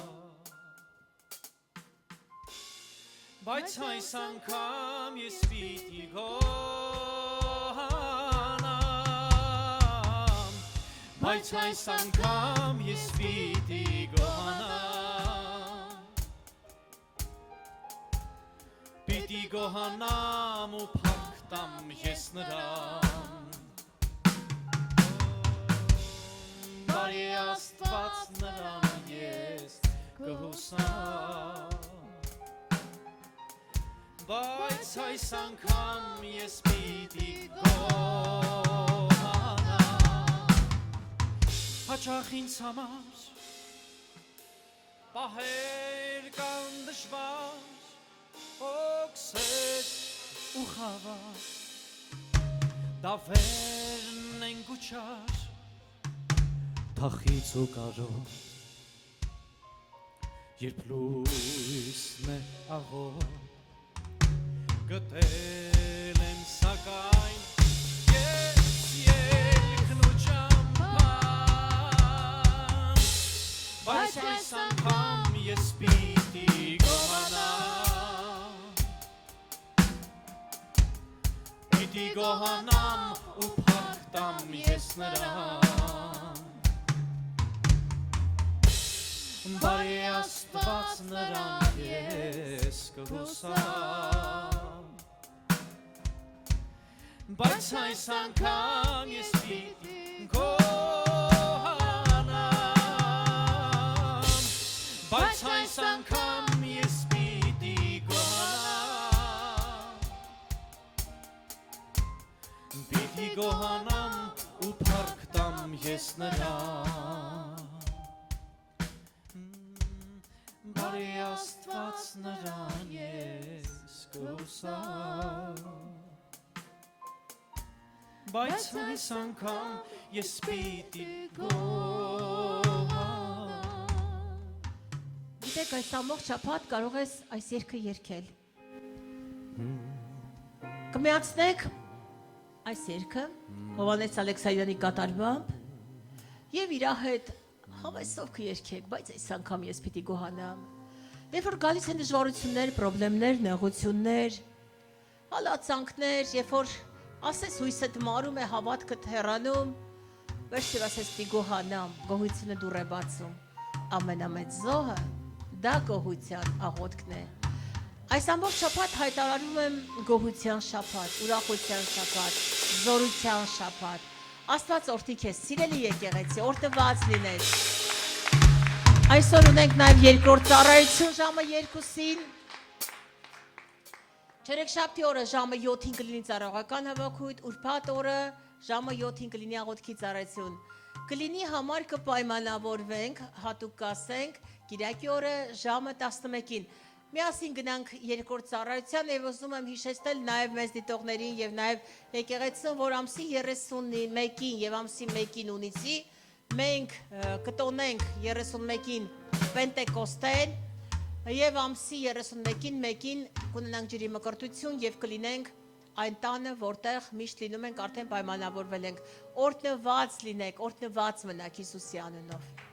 Բայց այս անգամ ես պիտի գոհանամ Բայց այս անգամ ես պիտի գոհանամ Պիտի գոհանամ ու փախտամ ես նրան Բարի Աստված նրան ես կհուսամ Բայց այս անգամ ես պիտի գոհանամ Հաճախ ինձ համար պահեր կան դժվար օքսեր ու խավար Դավերն են գուչար Թախից ու կարոտ Երբ լույսն է աղոտ Գտել եմ սակայն ես ելքն ու ճամփան Բայց այս անգամ ես պիտի գոհանամ Պիտի գոհանամ ու փախտամ ես նրան Բարի Աստված նրան ես կհուսամ Բայց այս անգամ ես պիտի գոհանամ Բայց այս անգամ ես պիտի գոհանամ Պիտի գոհանամ ու փախտամ ես նրան Բարի Աստված նրան ես կհուսամ Բայց այս անգամ ես պիտի գոհանամ Գիտեք, այս ամբողջ շաբաթ կարող ես այս երգը երգել Կմիացնեք այս երգը Հովհաննես Ալեքսայանի կատարմամբ Եվ իր հետ հավեսով կերքեք, բայց այս անգամ ես պիտի գոհանամ Երբ որ գալիս են դժվարություններ, պրոբլեմներ, նեղություններ Հալածանքներ, երբ որ ասես հույսդ մարում է, հավատքդ հեռանում Վերջեր ասես պիտի գոհանամ, գոհությունը դուռ է բացում Ամենամեծ զոհը, դա գոհության աղոթքն է Այս ամբողջ շաբաթ հայտարարում եմ գոհության շաբաթ, ուրախության շաբաթ, զորության շաբաթ Աստված օրհնի քեզ, սիրելի եկեղեցի, օրհնված լինես Այսօր ունենք նաև երկրորդ ծառայություն ժամը 2-ին Չերեքշաբթի օրը ժամը 7-ին կլինի ծառայողական հավաքույթ, ուրբաթ օրը ժամը 7-ին կլինի աղոթքի ծառայություն Կլինի համար կպայմանավորվենք, հատուկ կասենք, Կիրակի օրը ժամը 11-ին Միասին գնանք երկրորդ ծառայության եւ ուզում եմ հիշեցնել նաեւ մեզ դիտողներին եւ նաեւ եկեղեցուն, որ ամսի 31-ին եւ ամսի 1-ին ունիցի մենք կտոնենք 31-ին Պենտեկոստեն եւ ամսի 31-ին 1-ին կունենանք ջրի մկրտություն եւ կլինենք այն տանը, որտեղ միշտ լինում ենք, արդեն պայմանավորվել ենք։ Օրհնված լինեք, օրհնված մնաք Հիսուսի անունով։